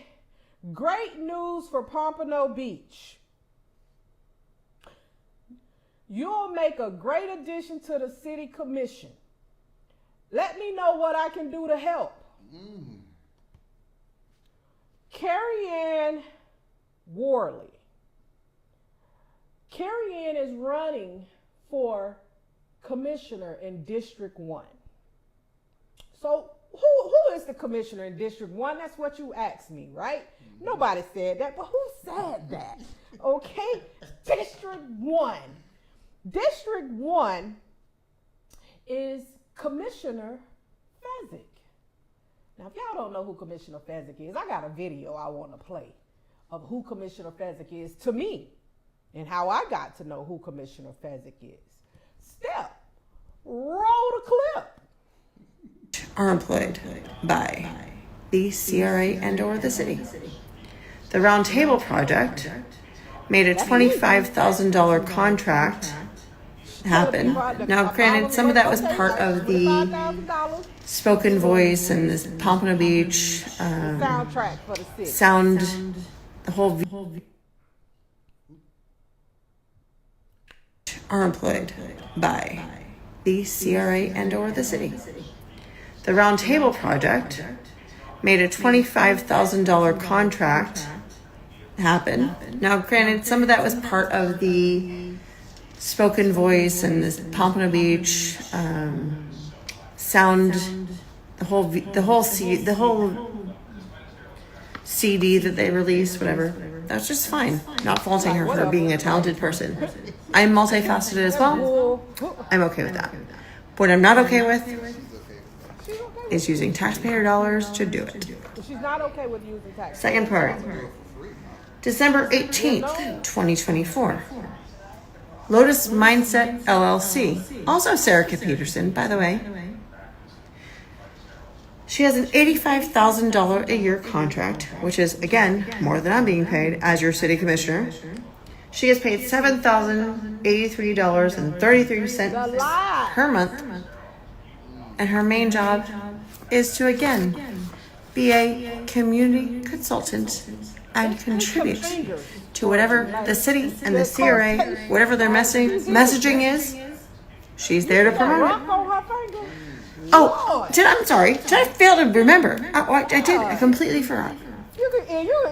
great news for Pompano Beach. You'll make a great addition to the city commission. Let me know what I can do to help. Carrie Ann Worley. Carrie Ann is running for commissioner in District 1. So who is the commissioner in District 1? That's what you asked me, right? Nobody said that, but who said that? Okay? District 1. District 1 is Commissioner Fezzik. Now, if y'all don't know who Commissioner Fezzik is, I got a video I want to play of who Commissioner Fezzik is to me and how I got to know who Commissioner Fezzik is. Step, roll the clip. Are employed by the CRA and/or the city. The Round Table Project made a $25,000 contract happen. Now, granted, some of that was part of the spoken voice and this Pompano Beach soundtrack for the city. sound, the whole are employed by the CRA and/or the city. The Round Table Project made a $25,000 contract happen. Now, granted, some of that was part of the spoken voice and this Pompano Beach sound, the whole CD that they released, whatever. That's just fine. Not faulting her for being a talented person. I'm multifaceted as well. I'm okay with that. What I'm not okay with is using taxpayer dollars to do it. She's not okay with using tax. Second part, December 18th, 2024. Lotus Mindset LLC, also Sarah K. Peterson, by the way. She has an $85,000 a year contract, which is, again, more than I'm being paid as your city commissioner. She gets paid $7,083.33 per month. And her main job is to, again, be a community consultant and contribute to whatever the city and the CRA, whatever their messaging is. She's there to promote it. Oh, I'm sorry. Did I fail to remember? I did. I completely forgot.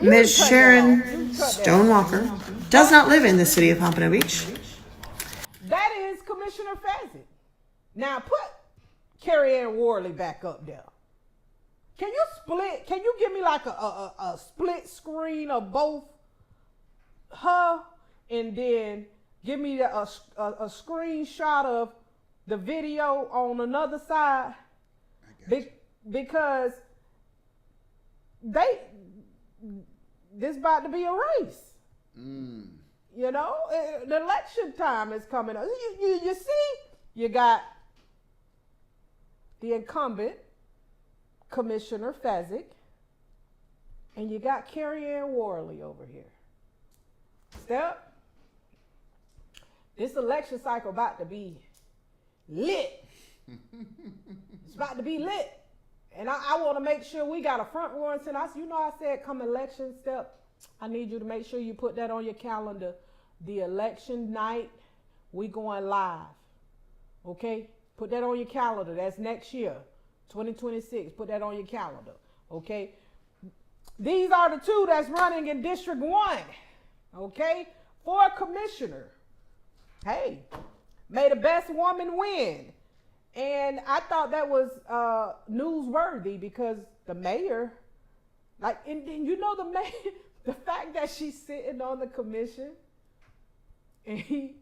Ms. Sharon Stonewalker does not live in the city of Pompano Beach. That is Commissioner Fezzik. Now put Carrie Ann Worley back up there. Can you give me like a split screen of both her and then give me a screenshot of the video on another side? Because this about to be a race. You know, the election time is coming up. You see, You got the incumbent, Commissioner Fezzik, and you got Carrie Ann Worley over here. Step, this election cycle about to be lit. It's about to be lit. And I want to make sure we got a front row and center. I said come election step, I need you to make sure you put that on your calendar. The election night, we going live. Okay? Put that on your calendar. That's next year, 2026. Put that on your calendar. Okay? These are the two that's running in District 1. Okay? For commissioner. Hey, may the best woman win. And I thought that was newsworthy because the mayor, and you know the mayor, the fact that she's sitting on the commission and he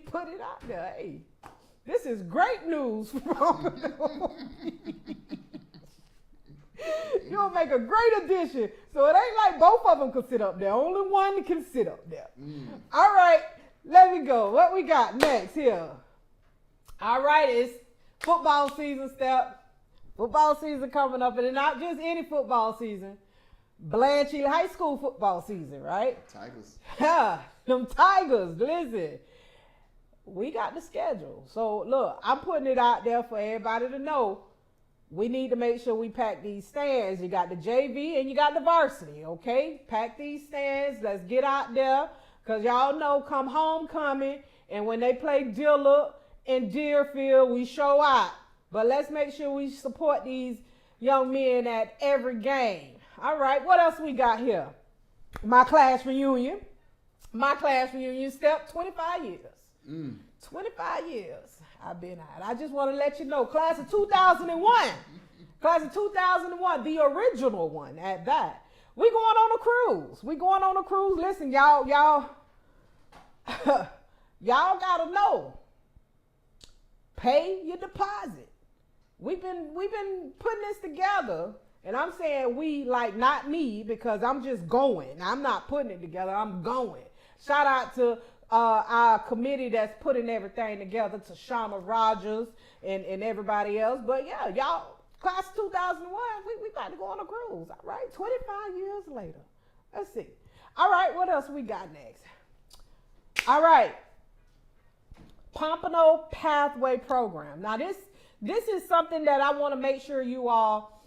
put it out there. Hey, this is great news from You'll make a great addition. So it ain't like both of them can sit up there. Only one can sit up there. All right, let me go. What we got next here? All right, it's football season, Step. Football season coming up, and not just any football season. Blanchard High School football season, right? Tigers. Them Tigers, listen. We got the schedule. So, look, I'm putting it out there for everybody to know. We need to make sure we pack these stands. You got the JV and you got the varsity, okay? Pack these stands. Let's get out there because y'all know come homecoming, and when they play Dilla in Deerfield, we show out. But let's make sure we support these young men at every game. All right, what else we got here? My class reunion. My class reunion, Step, 25 years. 25 years I've been out. I just want to let you know, class of 2001. Class of 2001, the original one at that. We going on a cruise. We going on a cruise. Listen, y'all gotta know. Pay your deposit. We've been putting this together, and I'm saying we, like not me, because I'm just going. I'm not putting it together. I'm going. Shout out to our committee that's putting everything together, to Shauna Rogers and everybody else. But yeah, y'all, class 2001, we about to go on a cruise. All right, 25 years later. Let's see. All right, what else we got next? All right. Pompano Pathway Program. Now this is something that I want to make sure you all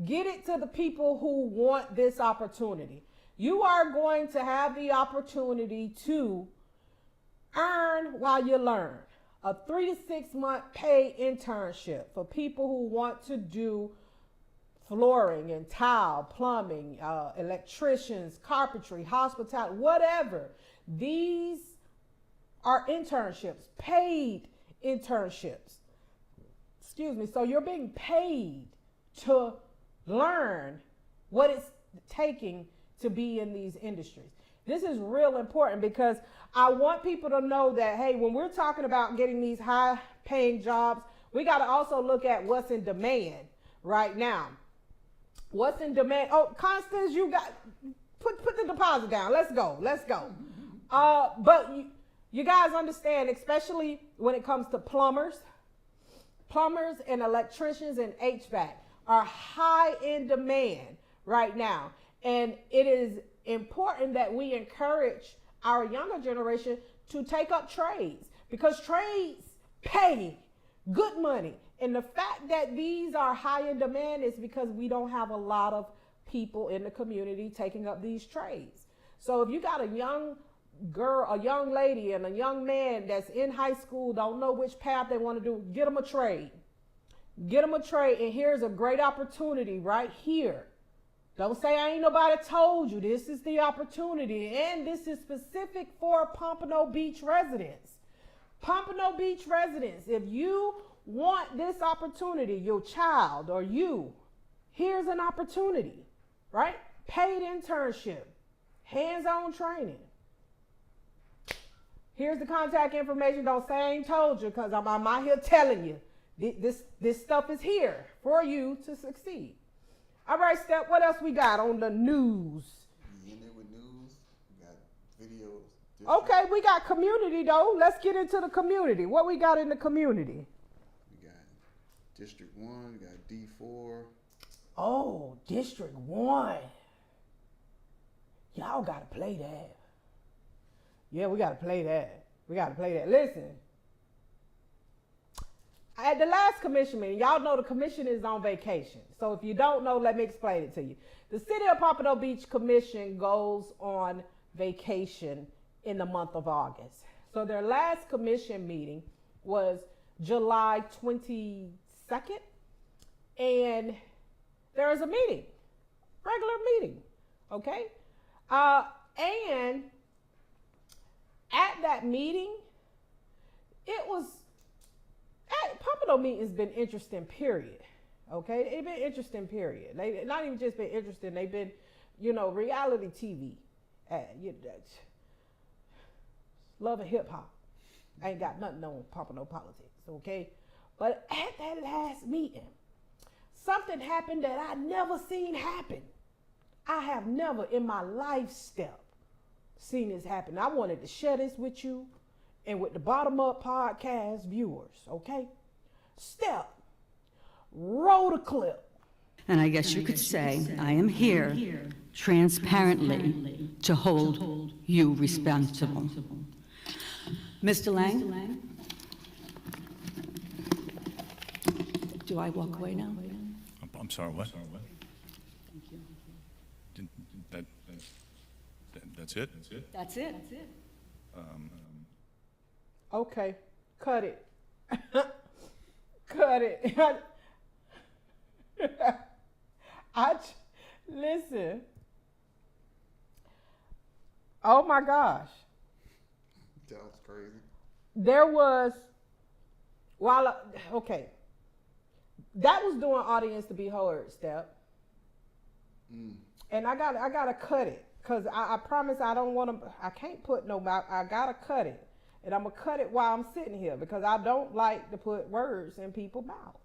get it to the people who want this opportunity. You are going to have the opportunity to earn while you learn. A 3 to 6 month paid internship for people who want to do flooring and tile, plumbing, electricians, carpentry, hospitality, whatever. These are internships, paid internships. Excuse me. So you're being paid to learn what it's taking to be in these industries. This is real important because I want people to know that, hey, when we're talking about getting these high paying jobs, we got to also look at what's in demand right now. What's in demand? Oh, Constance, you got, put the deposit down. Let's go. But you guys understand, especially when it comes to plumbers and electricians and HVAC are high in demand right now. And it is important that we encourage our younger generation to take up trades, because trades pay good money. And the fact that these are high in demand is because we don't have a lot of people in the community taking up these trades. So if you got a young girl, a young lady, and a young man that's in high school, don't know which path they want to do, get them a trade. Get them a trade. And here's a great opportunity right here. Don't say I ain't nobody told you. This is the opportunity. And this is specific for Pompano Beach residents. Pompano Beach residents, if you want this opportunity, your child or you, here's an opportunity, right? Paid internship, hands-on training. Here's the contact information. Don't say I ain't told you, because I'm out here telling you. This stuff is here for you to succeed. All right, Step, what else we got on the news? In there with news, we got videos, Okay, we got community though. Let's get into the community. What we got in the community? We got District 1, we got D4. Oh, District 1. Y'all gotta play that. Yeah, we gotta play that. We gotta play that. Listen. At the last commission meeting, y'all know the commission is on vacation. So if you don't know, let me explain it to you. The City of Pompano Beach Commission goes on vacation in the month of August. So their last commission meeting was July 22nd. And there is a meeting, regular meeting, okay? And at that meeting, Pompano meeting has been interesting, period. Okay, it's been interesting, period. They not even just been interesting, they've been, reality TV. Love of hip hop. I ain't got nothing on Pompano politics, okay? But at that last meeting, something happened that I never seen happen. I have never in my life seen this happen. I wanted to share this with you and with the Bottom Up podcast viewers, okay? Roll the clip. And I guess you could say I am here transparently to hold you responsible. Mr. Lang, do I walk away now? I'm sorry, what? That's it? That's it. Okay, cut it. Cut it. Listen. Oh my gosh. That was crazy. There was, okay. That was doing audience to be heard, Step. And I gotta cut it. Cause I promise I can't put I gotta cut it. And I'm gonna cut it while I'm sitting here because I don't like to put words in people's mouth.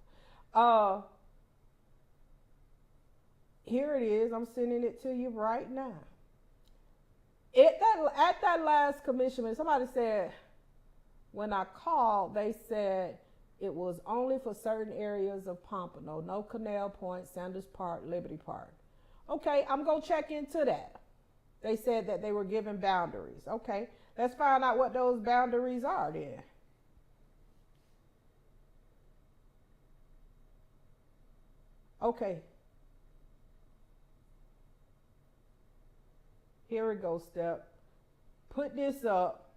Here it is. I'm sending it to you right now. At that last commission meeting, somebody said, when I called, they said it was only for certain areas of Pompano, no Canal Point, Sanders Park, Liberty Park. Okay, I'm gonna check into that. They said that they were given boundaries. Okay, let's find out what those boundaries are then. Okay. Here we go, Step. Put this up.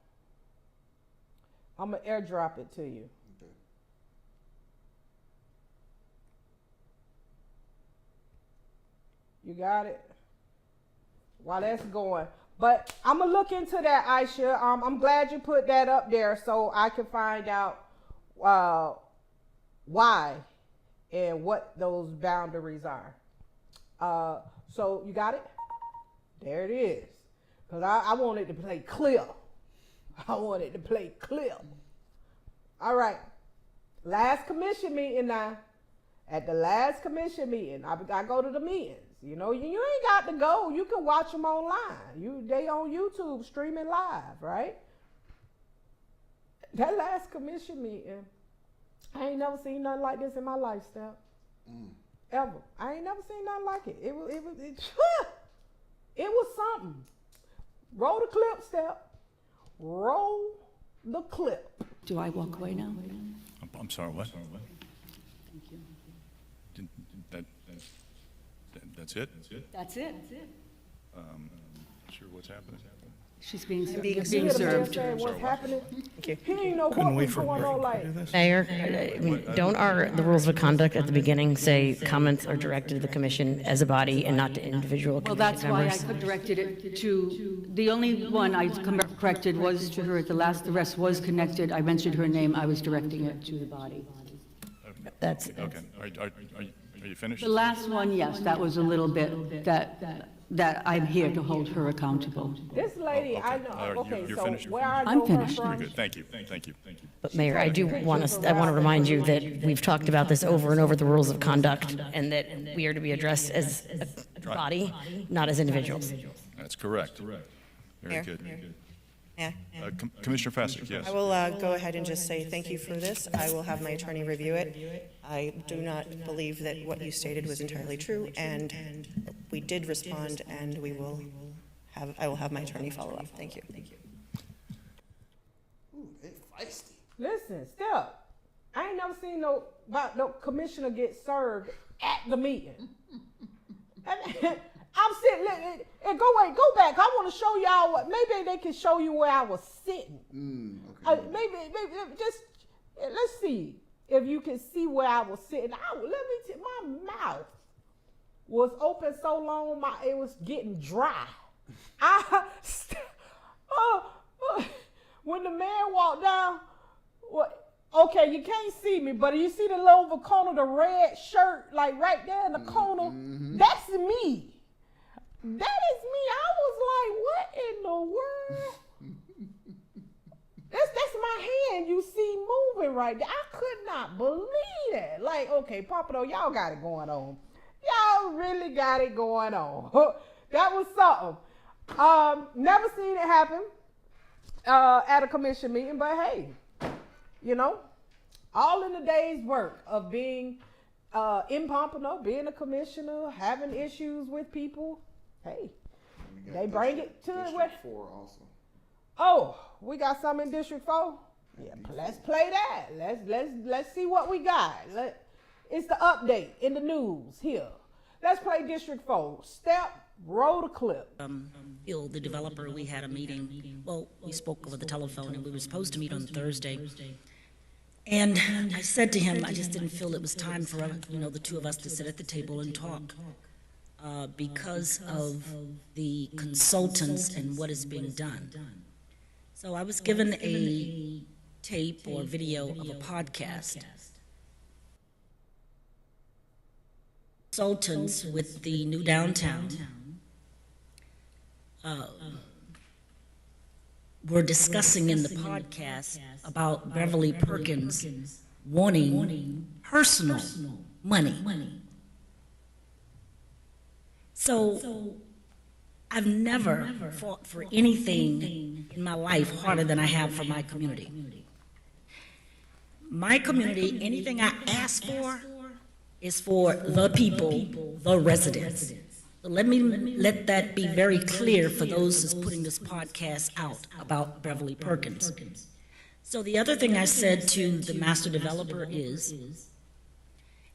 I'm going to airdrop it to you. Okay. You got it? While that's going. But I'm going to look into that, Aisha. I'm glad you put that up there so I can find out why and what those boundaries are. So you got it? There it is. Because I want it to play clear. I want it to play clear. All right. Last commission meeting now. At the last commission meeting, I go to the meetings. You ain't got to go. You can watch them online. They on YouTube streaming live, right? That last commission meeting, I ain't never seen nothing like this in my lifestyle. Ever. I ain't never seen nothing like it. It was something. Roll the clip, Step. Roll the clip. Do I walk away now? I'm sorry, what? That's it? That's it. Sure what's happening? She's being Being served. What's happening? He ain't know what was going on like. Mayor, don't the rules of conduct at the beginning say comments are directed to the commission as a body and not to individual Well, commission that's why members? I directed it to, the only one I corrected was to her at the last, the rest was connected. I mentioned her name, I was directing it to the body. That's Okay. Are you finished? The last one, yes, that was a little bit that I'm here to hold her accountable. This lady, okay. I know. Okay, You're so finished? where I I'm know finished. her Very from. good. Thank you. But Mayor, I want to remind you that we've talked about this over and over, the rules of conduct, and that we are to be addressed as a body, not as individuals. That's correct. Very Mayor. good. Yeah. Commissioner Fasick, yes. I will go ahead and just say thank you for this. I will have my attorney review it. I do not believe that what you stated was entirely true, and we did respond, and I will have my attorney follow up. Thank you. Ooh, they feisty. Listen, Steph, I ain't never seen no commissioner get served at the meeting. I'm sitting, and go back. I want to show y'all what. Maybe they can show you where I was sitting. Okay. Maybe just let's see if you can see where I was sitting. My mouth was open so long, it was getting dry. When the man walked down, okay, you can't see me, but you see the little corner, the red shirt, like right there in the corner. That's me. That is me. I was like, what in the world? That's my hand you see moving right there. I could not believe that. Like, okay, Pompano, y'all got it going on. Y'all really got it going on. That was something. Never seen it happen at a commission meeting, but hey, you know, all in the day's work of being in Pompano, being a commissioner, having issues with people. Hey, they bring it to District 4 also. Oh, we got some in District 4? Yeah, let's play that. Let's see what we got. It's the update in the news here. Let's play District 4. Roll the clip. Bill, the developer, we had a meeting. Well, we spoke over the telephone, and we were supposed to meet on Thursday. And I said to him, I just didn't feel it was time for the two of us to sit at the table and talk. Because of the consultants and what is being done. So I was given a tape or video of a podcast. Consultants with the new downtown were discussing in the podcast about Beverly Perkins wanting personal money. So I've never fought for anything in my life harder than I have for my community. My community, anything I ask for is for the people, the residents. So let that be very clear for those who's putting this podcast out about Beverly Perkins. So the other thing I said to the master developer is,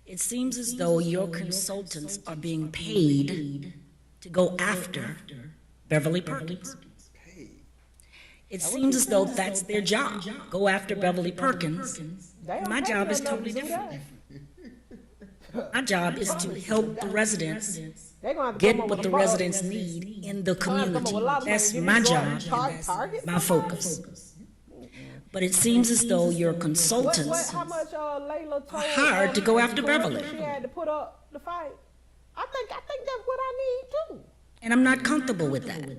it seems as though your consultants are being paid to go after Beverly Perkins. It seems as though that's their job, go after Beverly Perkins. My job is totally different. My job is to help the residents get what the residents need in the community. That's my job, and that's my focus. But it seems as though your consultants are hired to go after Beverly. She had to put up the fight. I think that's what I need too. And I'm not comfortable with that.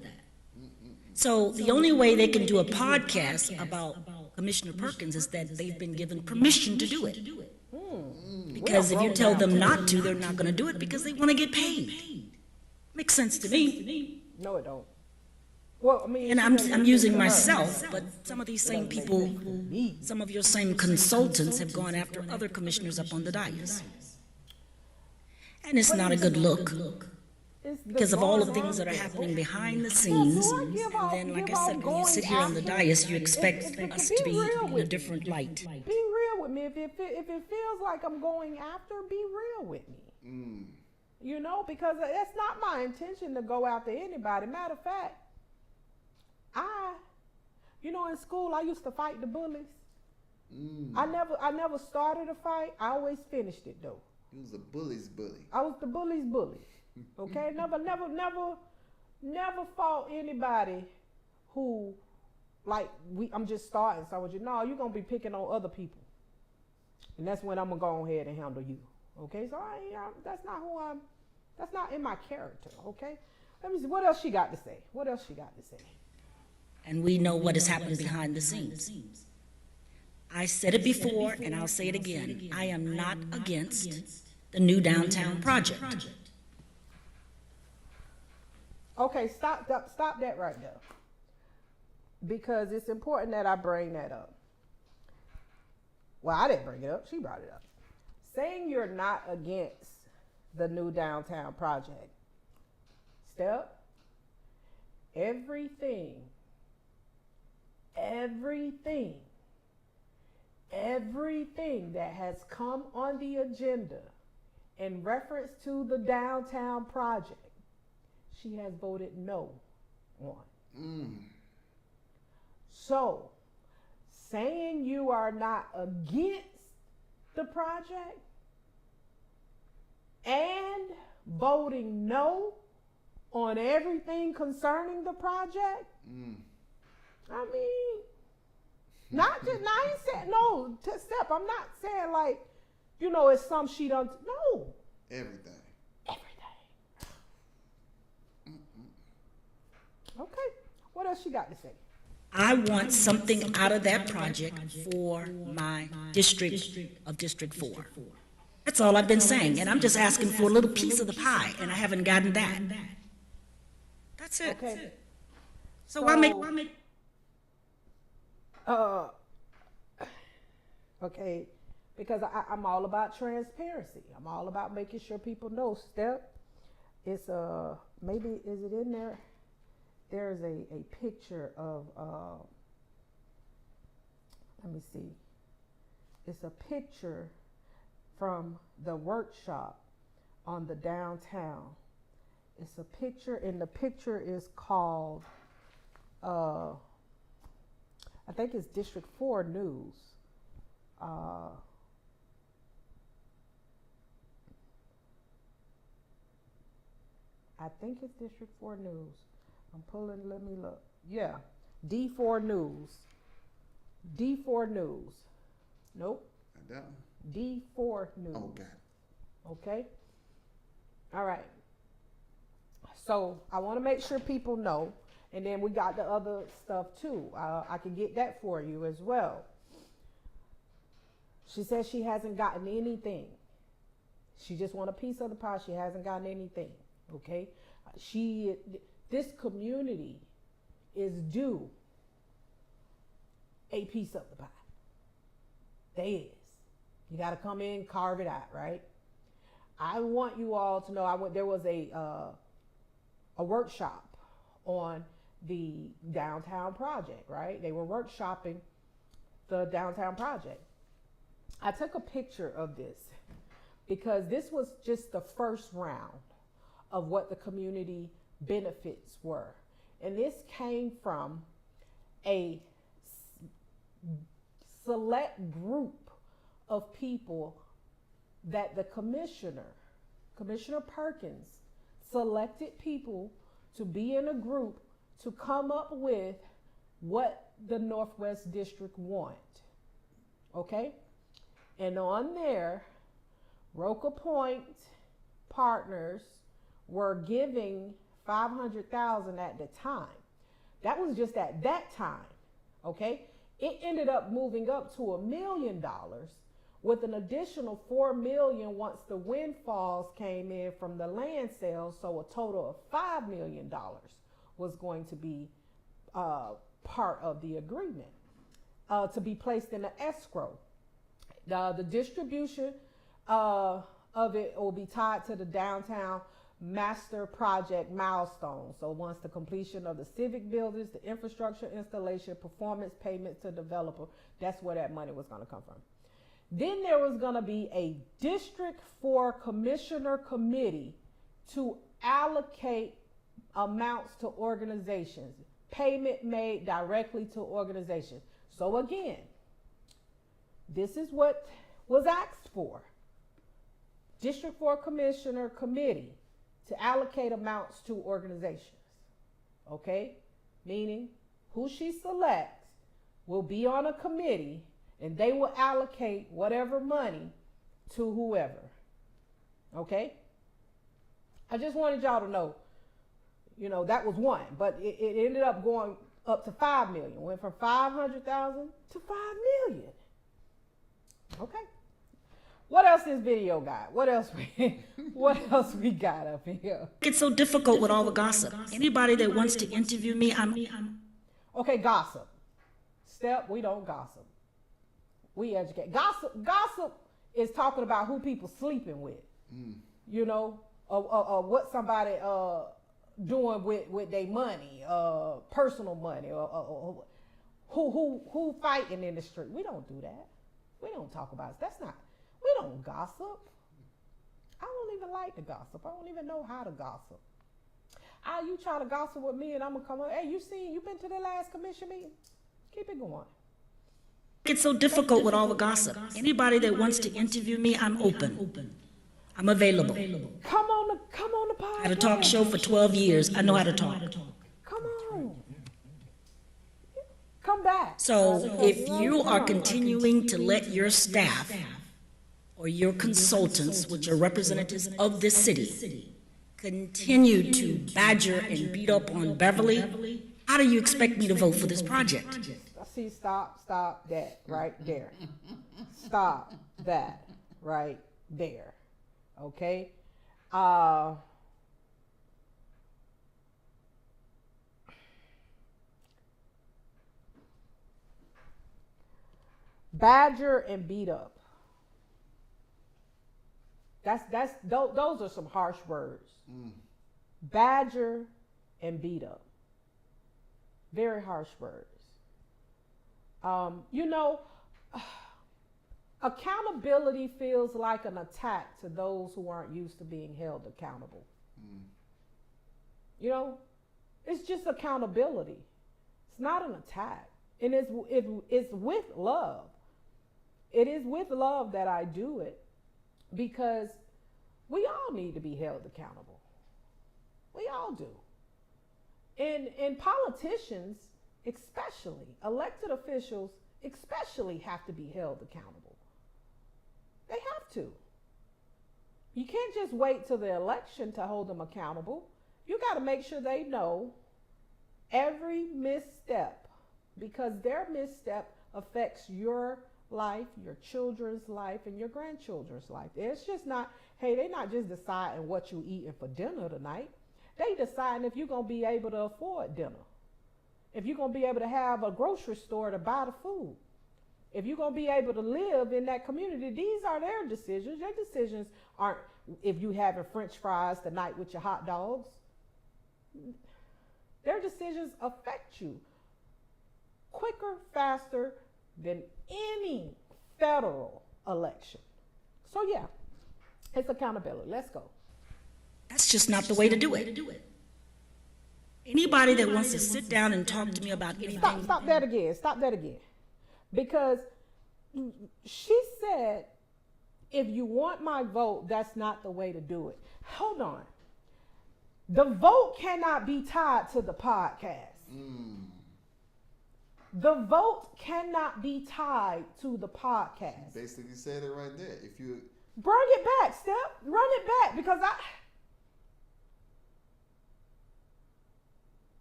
So the only way they can do a podcast about Commissioner Perkins is that they've been given permission to do it. Because if you tell them not to, they're not going to do it because they want to get paid. Makes sense to me. No, it don't. Well, I mean, and I'm using myself, but some of these same people, some of your same consultants have gone after other commissioners up on the dais. And it's not a good look because of all the things that are happening behind the scenes. And then, like I said, when you sit here on the dais, you expect us to be in a different light. Be real with me. If it feels like I'm going after, be real with me. You know, because that's not my intention to go after anybody. Matter of fact, in school I used to fight the bullies. I never started a fight. I always finished it though. You was a bully's bully. I was the bully's bully. Okay, never fought anybody who, I'm just starting. So you're gonna be picking on other people, and that's when I'm gonna go ahead and handle you. Okay, so that's not who I'm. That's not in my character. Okay, let me see what else she got to say. And we know what has happened behind the scenes. I said it before, and I'll say it again. I am not against the new downtown project. Okay, stop that right there. because it's important that I bring that up. Well, I didn't bring it up. She brought it up. Saying you're not against the new downtown project. Step, everything that has come on the agenda in reference to the downtown project, she has voted no on. So, saying you are not against the project and voting no on everything concerning the project, I mean, not just, now I ain't saying, no, Step, I'm not saying like, you know, it's some she don't, no. Everything. Okay, what else you got to say? I want something out of that project for my district of District 4. That's all I've been saying, and I'm just asking for a little piece of the pie, and I haven't gotten that. That's it. Okay. So why make... Okay, because I'm all about transparency. I'm all about making sure people know. Step, it's maybe, is it in there? There's a picture of, let me see. It's a picture from the workshop on the downtown. It's a picture, and the picture is called, I think it's District 4 News. I think it's District 4 News. I'm pulling, let me look. Yeah, D4 News. D4 News. Nope. That one? D4 News. Oh, got it. Okay. All right. So I want to make sure people know, and then we got the other stuff too. I can get that for you as well. She says she hasn't gotten anything. She just want a piece of the pie. She hasn't gotten anything. Okay. This community is due a piece of the pie. They is. You got to come in, carve it out, right? I want you all to know. There was a workshop on the downtown project, right? They were workshopping the downtown project. I took a picture of this because this was just the first round of what the community benefits were. And this came from a select group of people that the Commissioner Perkins, selected people to be in a group to come up with what the Northwest District want. Okay? And on there, Roca Point partners were giving $500,000 at the time. That was just at that time. Okay? It ended up moving up to $1 million with an additional $4 million once the windfalls came in from the land sales. So a total of $5 million was going to be part of the agreement to be placed in an escrow. The distribution of it will be tied to the downtown master project milestone. So once the completion of the civic buildings, the infrastructure installation, performance payments to developer, that's where that money was going to come from. Then there was going to be a District 4 Commissioner Committee to allocate amounts to organizations, payment made directly to organizations. So again, this is what was asked for. District 4 Commissioner Committee to allocate amounts to organizations. Okay? Meaning who she selects will be on a committee and they will allocate whatever money to whoever. Okay? I just wanted y'all to know, that was one, but it ended up going up to $5 million. Went from $500,000 to $5 million. Okay. What else this video got? What else we got up here? It's so difficult with all the gossip. Anybody that wants to interview me, Okay, gossip. Step, we don't gossip. We educate. Gossip is talking about who people sleeping with. You know, or what somebody doing with their money, personal money, or who fighting in the street. We don't do that. We don't talk about it. We don't gossip. I don't even like to gossip. I don't even know how to gossip. You try to gossip with me and I'm gonna come up, hey, you been to the last commission meeting? Keep it going. It's so difficult with all the gossip. Anybody that wants to interview me, I'm open. I'm available. Come on the podcast. I had a talk show for 12 years. I know how to talk. Come on. Come back. So if you are continuing to let your staff or your consultants, which are representatives of this city, continue to badger and beat up on Beverly, how do you expect me to vote for this project? See, stop that right there. Stop that right there. Okay? Badger and beat up. Those are some harsh words. Badger and beat up. Very harsh words. You know, accountability feels like an attack to those who aren't used to being held accountable. You know, it's just accountability. It's not an attack. And it's with love. It is with love that I do it, because we all need to be held accountable. We all do. And politicians, especially elected officials, especially have to be held accountable. They have to. You can't just wait till the election to hold them accountable. You got to make sure they know every misstep, because their misstep affects your life, your children's life, and your grandchildren's life. It's just not, hey, they're not just deciding what you eating for dinner tonight. They deciding if you're going to be able to afford dinner. If you're going to be able to have a grocery store to buy the food. If you're going to be able to live in that community. These are their decisions. Your decisions aren't if you having French fries tonight with your hot dogs. Their decisions affect you quicker, faster than any federal election. So yeah, it's accountability. Let's go. That's just not the way to do it. Anybody that wants to sit down and talk to me about anything. Stop that again. Because she said, if you want my vote, that's not the way to do it. Hold on. The vote cannot be tied to the podcast. The vote cannot be tied to the podcast. You basically said it right there. If you bring it back, Steph. Run it back, because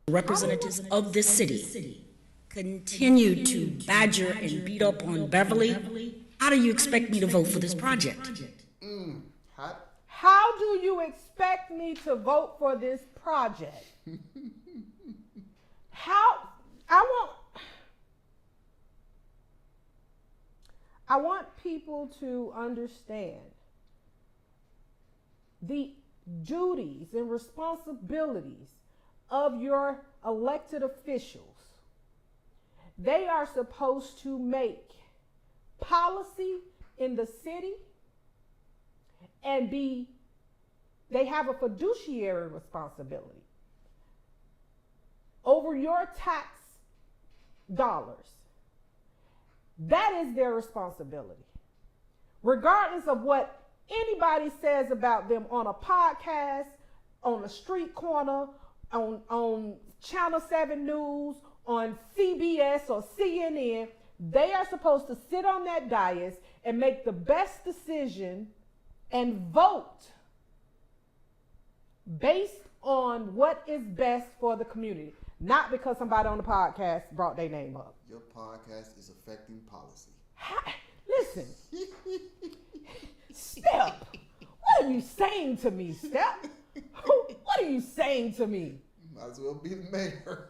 representatives of this city continue to badger and beat up on Beverly, how do you expect me to vote for this project? How do you expect me to vote for this project? I want people to understand the duties and responsibilities of your elected officials. They are supposed to make policy in the city and they have a fiduciary responsibility over your tax dollars. That is their responsibility. Regardless of what anybody says about them on a podcast, on a street corner, on Channel 7 News, on CBS or CNN, they are supposed to sit on that dais and make the best decision and vote based on what is best for the community. Not because somebody on the podcast brought their name up. Your podcast is affecting policy. Listen, Step, what are you saying to me, Step? What are you saying to me? Might as well be the mayor.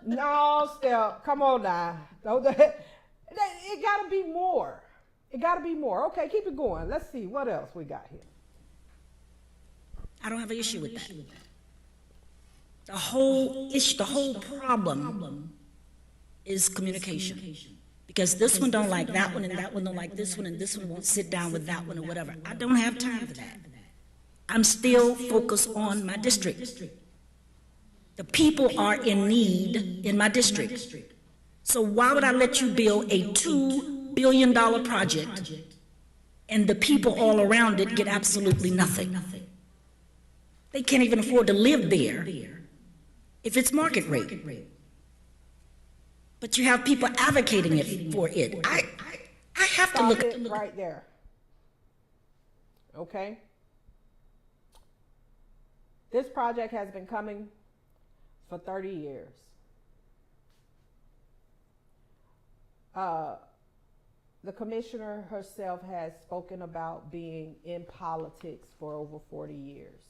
No, Step. Come on now. It got to be more. It got to be more. Okay, keep it going. Let's see what else we got here. I don't have an issue with that. The whole issue, the whole problem is communication. Because this one don't like that one, and that one don't like this one, and this one won't sit down with that one, or whatever. I don't have time for that. I'm still focused on my district. The people are in need in my district. So why would I let you build a $2 billion project and the people all around it get absolutely nothing? They can't even afford to live there if it's market rate. But you have people advocating for it. I have to look at it right there. Okay. This project has been coming for 30 years. The commissioner herself has spoken about being in politics for over 40 years,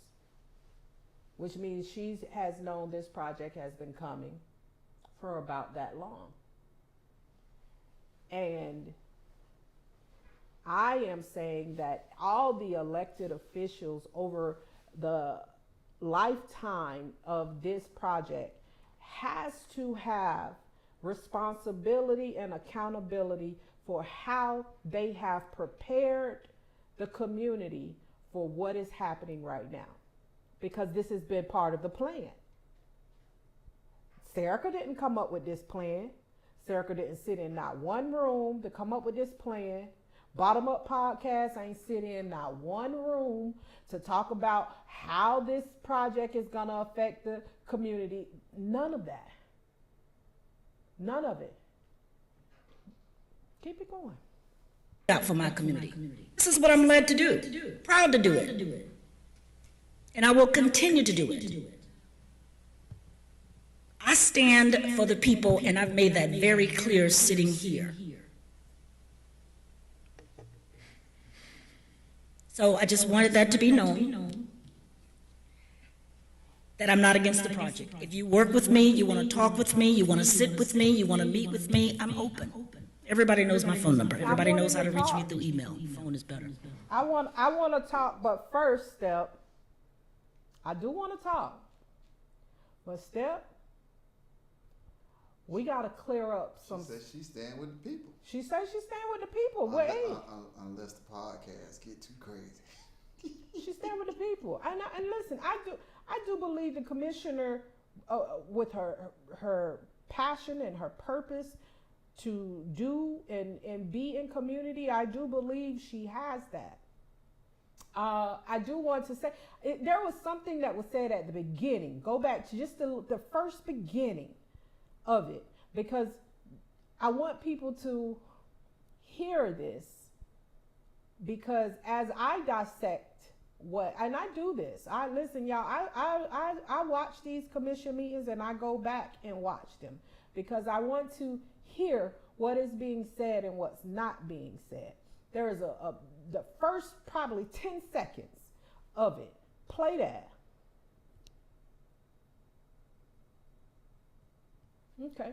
which means she has known this project has been coming for about that long. And I am saying that all the elected officials over the lifetime of this project has to have responsibility and accountability for how they have prepared the community for what is happening right now, because this has been part of the plan. Serica didn't come up with this plan. Serica didn't sit in not one room to come up with this plan. Bottom Up Podcast ain't sit in not one room to talk about how this project is going to affect the community. None of that. None of it. Keep it going. Out for my community. This is what I'm led to do. Proud to do it. And I will continue to do it. I stand for the people, and I've made that very clear sitting here. So I just wanted that to be known, that I'm not against the project. If you work with me, you want to talk with me, you want to sit with me, you want to meet with me, I'm open. Everybody knows my phone number. Everybody knows how to reach me through email. Phone is better. I want to talk, but first, Step, I do want to talk. But Step, we got to clear up some. She said she's staying with the people. She says she's staying with the people. Unless the podcast get too crazy. She's staying with the people. And listen, I do believe the commissioner, with her passion and her purpose to do and be in community, I do believe she has that. I do want to say, there was something that was said at the beginning. Go back to just the first beginning of it, because I want people to hear this, because as I dissect and I do this, listen, y'all, I watch these commission meetings and I go back and watch them, because I want to hear what is being said and what's not being said. There is the first probably 10 seconds of it. Play that. Okay.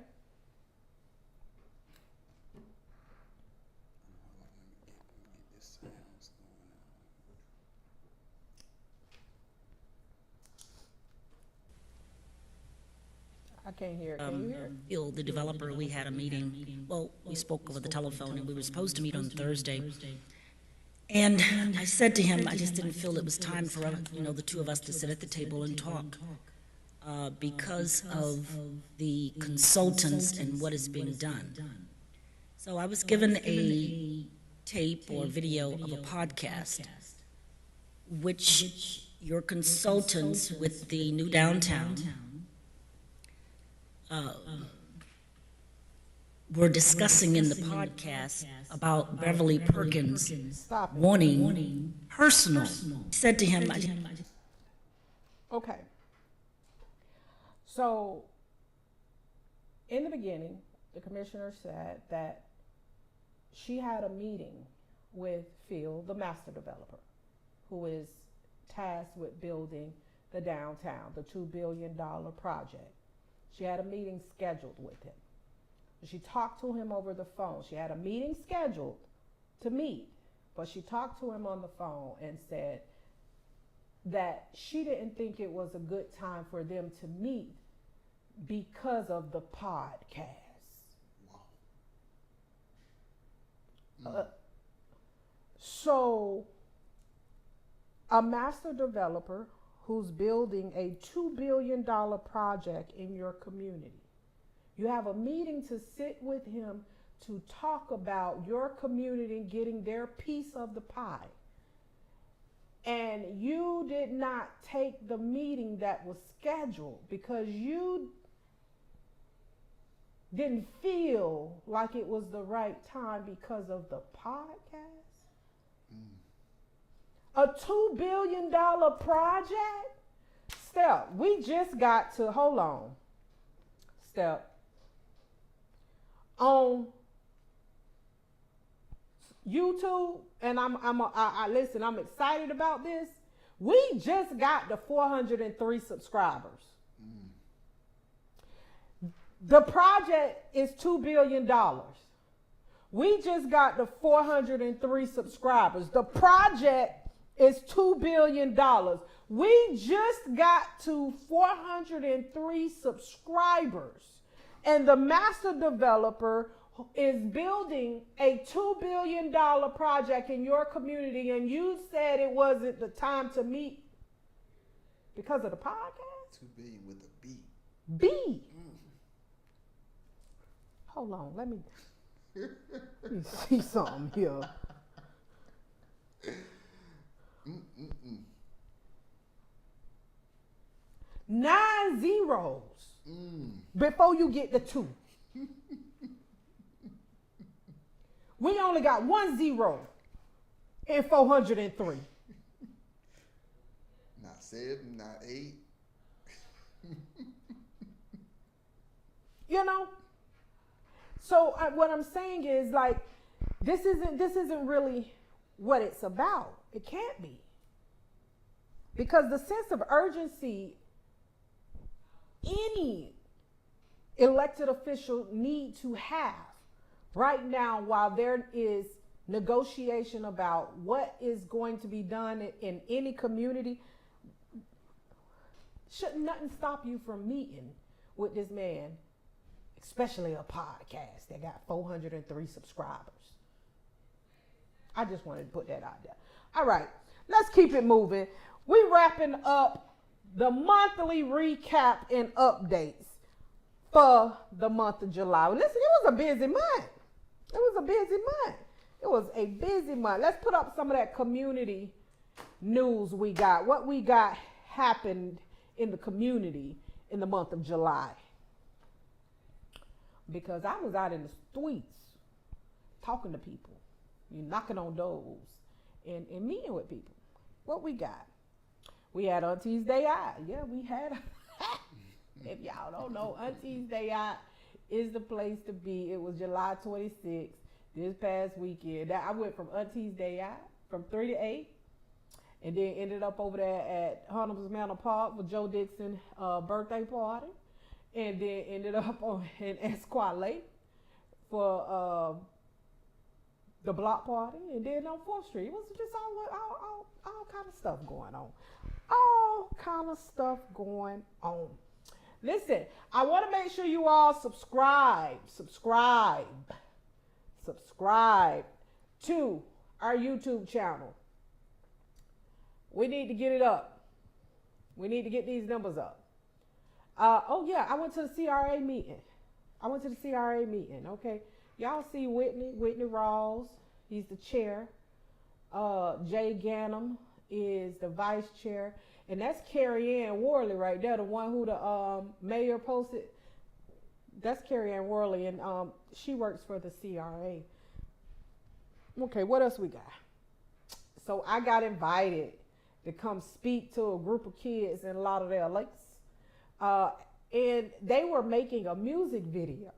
I can't hear it. Can you hear it? Phil, the developer, we had a meeting. Well, we spoke over the telephone, and we were supposed to meet on Thursday. And I said to him, I just didn't feel it was time for the two of us to sit at the table and talk, because of the consultants and what is being done. So I was given a tape or video of a podcast, which your consultants with the new downtown were discussing in the podcast about Beverly Perkins wanting personal. Said to him, okay. So, in the beginning, the commissioner said that she had a meeting with Phil, the master developer, who is tasked with building the downtown, the $2 billion project. She had a meeting scheduled with him. She talked to him over the phone. She had a meeting scheduled to meet, but she talked to him on the phone and said that she didn't think it was a good time for them to meet because of the podcast. Wow. So a master developer who's building a $2 billion project in your community, you have a meeting to sit with him to talk about your community getting their piece of the pie. And you did not take the meeting that was scheduled because you didn't feel like it was the right time because of the podcast. A $2 billion project? Step, we just got to, hold on. Step. On YouTube, and listen, I'm excited about this. We just got the 403 subscribers. The project is $2 billion. We just got the 403 subscribers. The project is $2 billion. We just got to 403 subscribers. And the master developer is building a $2 billion project in your community, and you said it wasn't the time to meet because of the podcast? 2 billion with a B. B. Hold on, let me see something here. 9 zeros before you get the 2. We only got 1 0 in 403. Not 7, not 8. You know? So what I'm saying is, like, this isn't really what it's about. It can't be. Because the sense of urgency any elected official need to have right now, while there is negotiation about what is going to be done in any community, shouldn't nothing stop you from meeting with this man, especially a podcast that got 403 subscribers. I just wanted to put that out there. All right, let's keep it moving. We wrapping up the monthly recap and updates for the month of July. Listen, it was a busy month. It was a busy month. Let's put up some of that community news we got. What we got happened in the community in the month of July. Because I was out in the streets talking to people, knocking on doors and meeting with people. What we got? We had Auntie's Day Out. Yeah, we had. If y'all don't know, Auntie's Day Out is the place to be. It was July 26th, this past weekend. I went from Auntie's Day Out from 3 to 8, and then ended up over there at Hunter's Manor Park for Joe Dixon's birthday party, and then ended up in Esquire Lake for the block party, and then on 4th Street. It was just all kind of stuff going on. All kind of stuff going on. Listen, I want to make sure you all subscribe to our YouTube channel. We need to get it up. We need to get these numbers up. Oh yeah, I went to the CRA meeting. Okay. Y'all see Whitney Rawls. He's the chair. Jay Gannum is the vice chair. And that's Carrie Ann Worley right there, the one who the mayor posted. That's Carrie Ann Worley, and she works for the CRA. Okay, what else we got? So I got invited to come speak to a group of kids in Lauderdale Lakes. And they were making a music video.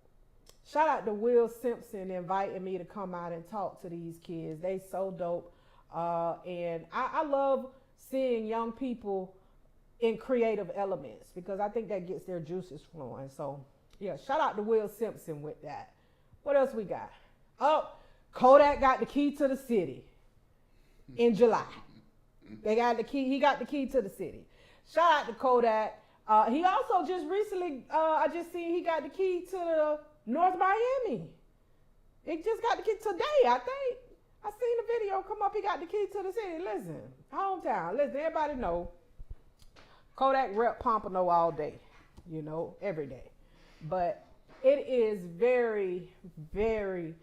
Shout out to Will Simpson inviting me to come out and talk to these kids. They so dope. And I love seeing young people in creative elements, because I think that gets their juices flowing. So yeah, shout out to Will Simpson with that. What else we got? Oh, Kodak got the key to the city in July. They got the key. He got the key to the city. Shout out to Kodak. He also just recently, I just seen he got the key to the North Miami. He just got the key today, I think. I seen the video come up. He got the key to the city. Listen, hometown. Listen, everybody know Kodak rep Pompano all day, every day. But it is very, very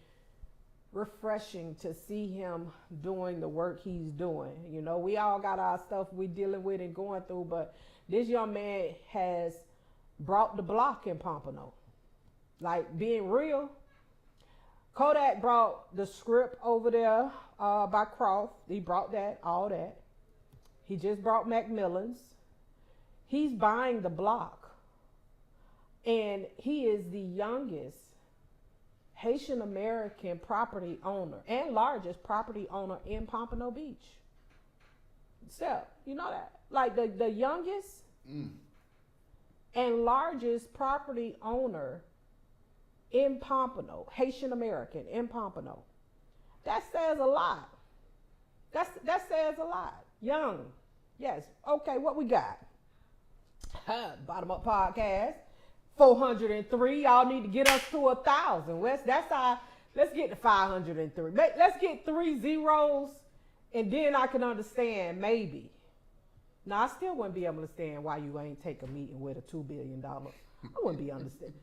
refreshing to see him doing the work he's doing. We all got our stuff we dealing with and going through, but this young man has brought the block in Pompano. Like, being real, Kodak brought the script over there by Croft. He brought all that. He just brought Macmillan's. He's buying the block. And he is the youngest Haitian American property owner and largest property owner in Pompano Beach. So, you know that? Like the youngest and largest property owner in Pompano, Haitian American in Pompano. That says a lot. That says a lot. Young. Yes. Okay, what we got? Bottom Up Podcast. 403. Y'all need to get us to 1,000. Let's get to 503. Let's get 3 zeros, and then I can understand maybe. Now, I still wouldn't be able to understand why you ain't take a meeting with a $2 billion. I wouldn't be understand.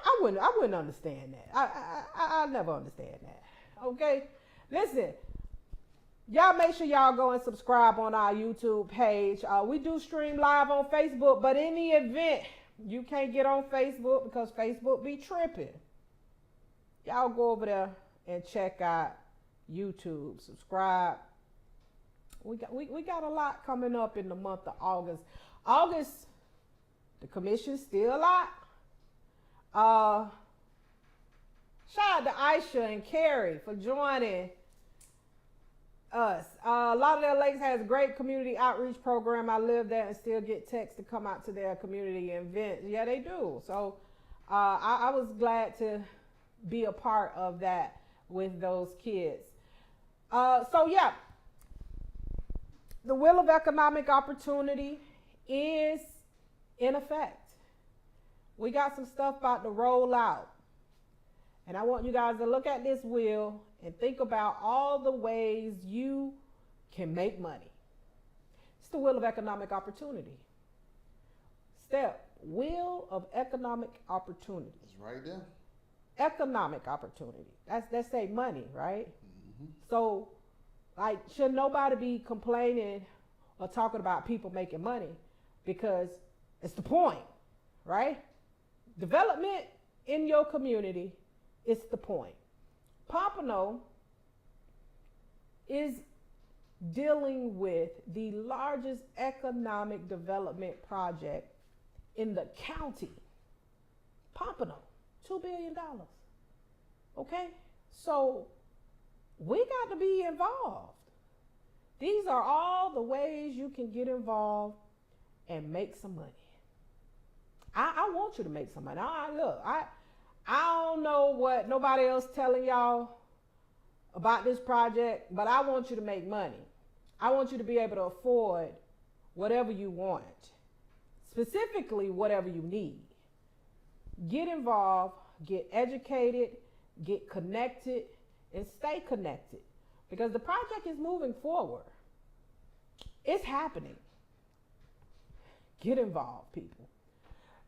I wouldn't understand that. I never understand that. Okay? Listen, y'all make sure y'all go and subscribe on our YouTube page. We do stream live on Facebook, but in the event you can't get on Facebook because Facebook be tripping, y'all go over there and check out YouTube. Subscribe. We got a lot coming up in the month of August. August, the commission's still a lot. Shout out to Aisha and Carrie for joining us. A lot of their lakes has a great community outreach program. I live there and still get texts to come out to their community events. Yeah, they do. So I was glad to be a part of that with those kids. So yeah, the Wheel of Economic Opportunity is in effect. We got some stuff about to roll out. And I want you guys to look at this wheel and think about all the ways you can make money. It's the Wheel of Economic Opportunity. Wheel of Economic Opportunity. It's right there. Economic opportunity. That's say money, right? Mm-hmm. So, like, should nobody be complaining or talking about people making money, because it's the point, right? Development in your community is the point. Pompano is dealing with the largest economic development project in the county. Pompano, $2 billion. Okay? So we got to be involved. These are all the ways you can get involved and make some money. I want you to make some money. I don't know what nobody else telling y'all about this project, but I want you to make money. I want you to be able to afford whatever you want, specifically whatever you need. Get involved, get educated, get connected, and stay connected, because the project is moving forward. It's happening. Get involved, people.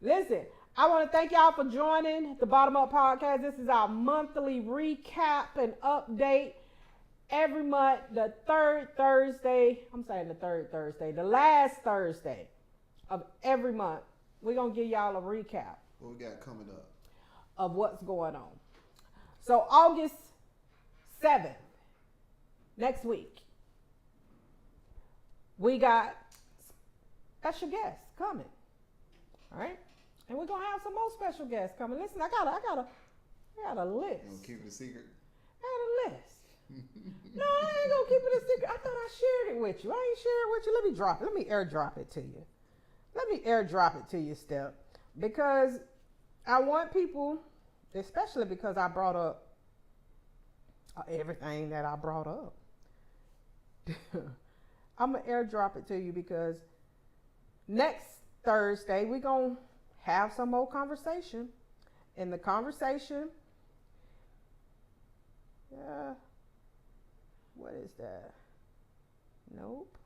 Listen, I want to thank y'all for joining the Bottom Up Podcast. This is our monthly recap and update every month, the last Thursday of every month. We're going to give y'all a recap. What we got coming up? Of what's going on. So August 7th, next week, we got special guests coming. All right? And we're going to have some more special guests coming. Listen, I got a list. You gonna keep it a secret? I got a list. No, I ain't going to keep it a secret. I thought I shared it with you. I ain't shared it with you. Let me airdrop it to you. let me airdrop it to you, Step, because I want people, especially because I brought up everything that I brought up. I'm going to airdrop it to you because next Thursday, we're going to have some more conversation. In the conversation, what is that? Nope.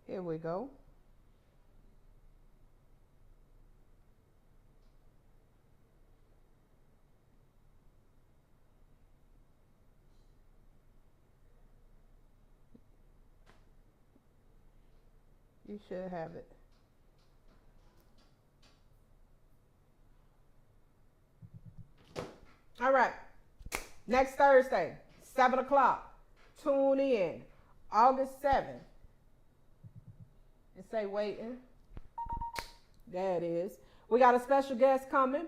Here we go. You should have it. All right. Next Thursday, 7 o'clock. Tune in. August 7th. And say waiting. There it is. We got a special guest coming.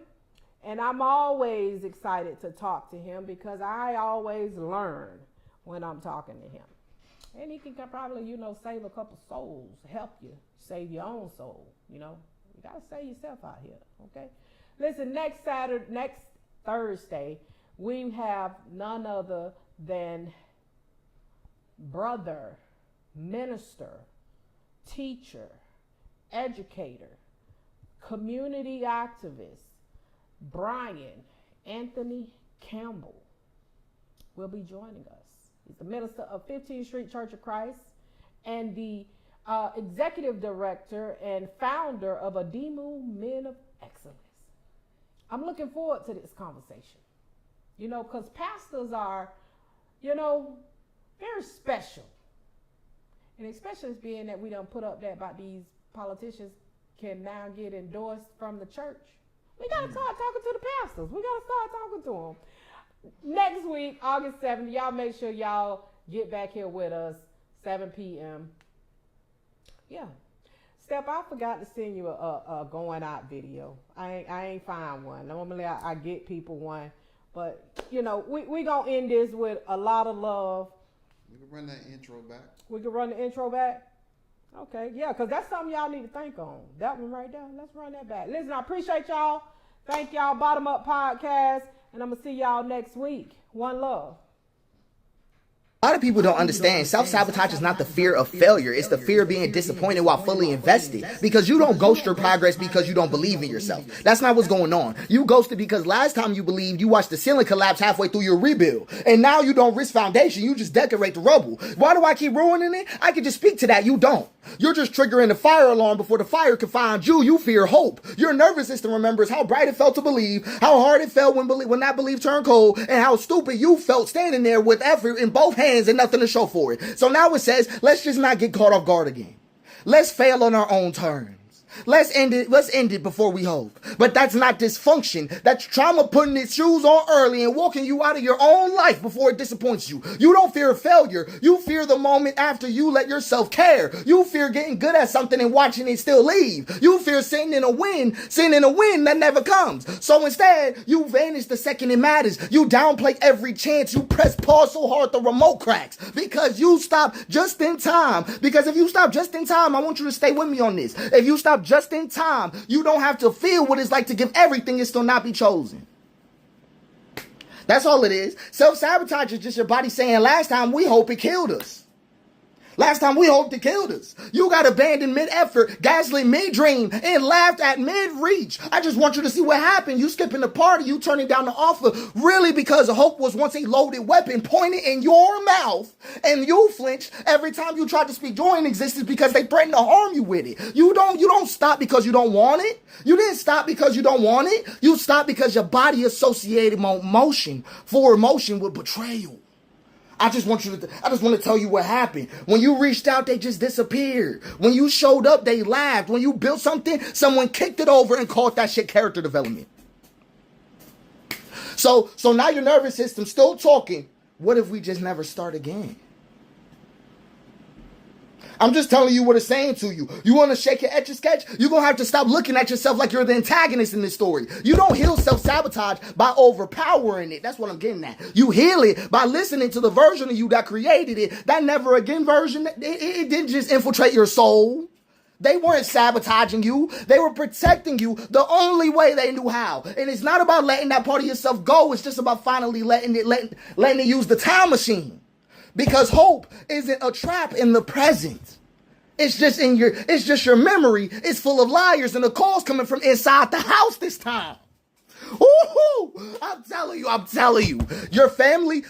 And I'm always excited to talk to him because I always learn when I'm talking to him. And he can probably, save a couple souls, help you save your own soul. You got to save yourself out here, okay? Listen, next Thursday, we have none other than brother, minister, teacher, educator, community activist, Brian Anthony Campbell will be joining us. He's the minister of 15th Street Church of Christ and the executive director and founder of Ademu Men of Excellence. I'm looking forward to this conversation, because pastors are, very special. And especially being that we don't put up that about these politicians can now get endorsed from the church. We got to start talking to the pastors. We got to start talking to them. Next week, August 7th, y'all make sure y'all get back here with us, 7 p.m. Yeah. Step, I forgot to send you a going out video. I ain't find one. Normally I get people one. But, we going to end this with a lot of love. We can run that intro back. We can run the intro back? Okay, yeah, because that's something y'all need to think on. That one right there, let's run that back. Listen, I appreciate y'all. Thank y'all, Bottom Up Podcast. And I'm going to see y'all next week. One love. A lot of people don't understand self-sabotage is not the fear of failure. It's the fear of being disappointed while fully invested. Because you don't ghost your progress because you don't believe in yourself. That's not what's going on. You ghosted because last time you believed, you watched the ceiling collapse halfway through your rebuild. And now you don't risk foundation. You just decorate the rubble. Why do I keep ruining it? I can just speak to that. You don't. You're just triggering the fire alarm before the fire can find you. You fear hope. Your nervous system remembers how bright it felt to believe, how hard it felt when that belief turned cold, and how stupid you felt standing there with effort in both hands and nothing to show for it. So now it says, let's just not get caught off guard again. Let's fail on our own terms. Let's end it before we hope. But that's not dysfunction. That's trauma putting its shoes on early and walking you out of your own life before it disappoints you. You don't fear failure. You fear the moment after you let yourself care. You fear getting good at something and watching it still leave. You fear sitting in a win that never comes. So instead, you vanish the second it matters. You downplay every chance. You press pause so hard the remote cracks because you stop just in time. Because if you stop just in time, I want you to stay with me on this. If you stop just in time, you don't have to feel what it's like to give everything and still not be chosen. That's all it is. Self-sabotage is just your body saying, last time we hope it killed us. Last time we hoped it killed us. You got abandoned mid-effort, gaslit mid-dream, and laughed at mid-reach. I just want you to see what happened. You skipping the party, you turning down the offer, really because hope was once a loaded weapon pointed in your mouth, and you flinched every time you tried to speak joy in existence because they threatened to harm you with it. You don't stop because you don't want it. You didn't stop because you don't want it. You stopped because your body associated forward motion with betrayal. I just want to tell you what happened. When you reached out, they just disappeared. When you showed up, they laughed. When you built something, someone kicked it over and called that shit character development. So now your nervous system's still talking. What if we just never start again? I'm just telling you what it's saying to you. You want to shake your Etch-a-Sketch? You're going to have to stop looking at yourself like you're the antagonist in this story. You don't heal self-sabotage by overpowering it. That's what I'm getting at. You heal it by listening to the version of you that created it. That never again version, it didn't just infiltrate your soul. They weren't sabotaging you. They were protecting you the only way they knew how. And it's not about letting that part of yourself go. It's just about finally letting it use the time machine. Because hope isn't a trap in the present. It's just your memory. It's full of liars, and the call's coming from inside the house this time. Ooh, I'm telling you. Your family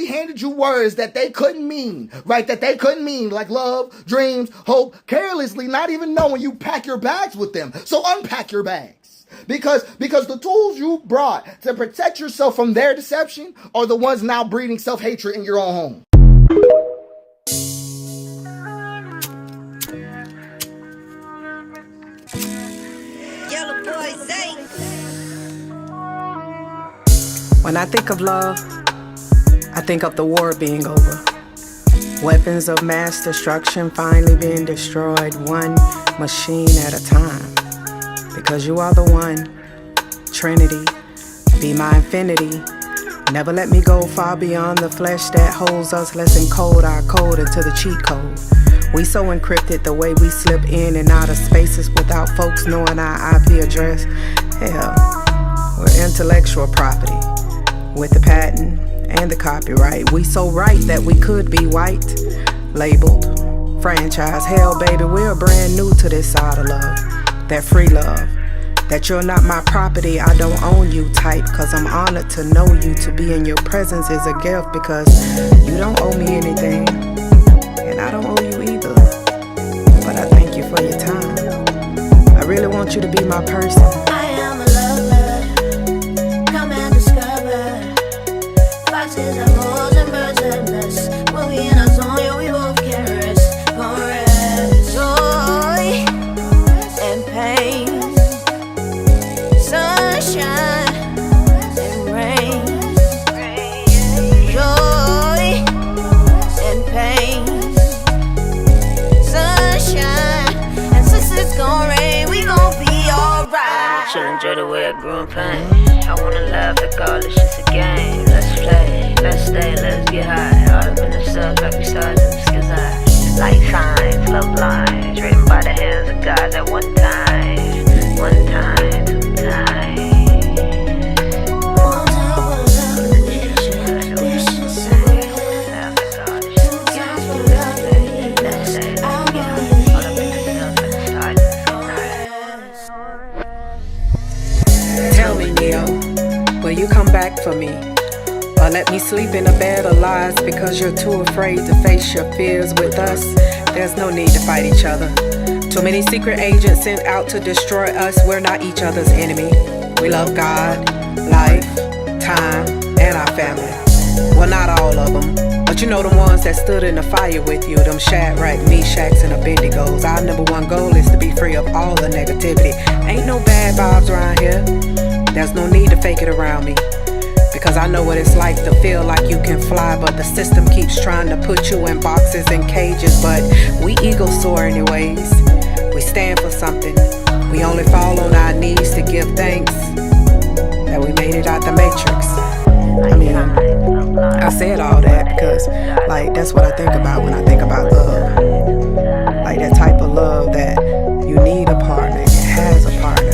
handed you words that they couldn't mean, right? That they couldn't mean, like love, dreams, hope, carelessly, not even knowing you pack your bags with them. So unpack your bags. Because the tools you brought to protect yourself from their deception are the ones now breeding self-hatred in your own home. When I think of love, I think of the war being over. Weapons of mass destruction finally being destroyed, one machine at a time. Because you are the one, Trinity, be my infinity. Never let me go far beyond the flesh that holds us. Let's encode our code into the cheat code. We so encrypted the way we slip in and out of spaces without folks knowing our IP address. Hell, we're intellectual property. With the patent and the copyright, we so right that we could be white, labeled, franchise. Hell, baby, we're brand new to this side of love, that free love, that you're not my property, I don't own you type, cause I'm honored to know you, to be in your presence is a gift, because you don't owe me anything, and I don't owe you either, but I thank you for your time. I really want you to be my person. I am a lover, come and discover. Foxes and wolves and birds and us. When we in our zone, yeah, we both can rest. Gonna rest. Joy and pain, sunshine and rain. Joy and pain, sunshine. And since it's gonna rain, we gon' be alright. Chill, enjoy the way I grew in pain. I wanna laugh regardless, it's a game. Let's play, let's stay, let's get high. All up in the stuff like we stars in the sky. Light signs, love lines, written by the hands of God at one time, two times. Tell me, Neo, will you come back for me? Or let me sleep in a bed of lies because you're too afraid to face your fears with us? There's no need to fight each other. Too many secret agents sent out to destroy us. We're not each other's enemy. We love God, life, time, and our family. Well, not all of them, but you know the ones that stood in the fire with you, them Shadrach, Meshachs, and Abednegos. Our number one goal is to be free of all the negativity. Ain't no bad vibes around here. There's no need to fake it around me, because I know what it's like to feel like you can fly, but the system keeps trying to put you in boxes and cages. But we ego soar anyways. We stand for something. We only fall on our knees to give thanks that we made it out the matrix. I mean, I said all that because, like, that's what I think about when I think about love. Like that type of love that you need a partner and has a partner.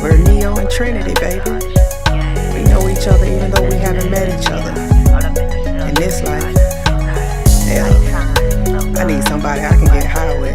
We're Neo and Trinity, baby. We know each other even though we haven't met each other. In this life, hell, I need somebody I can get high with.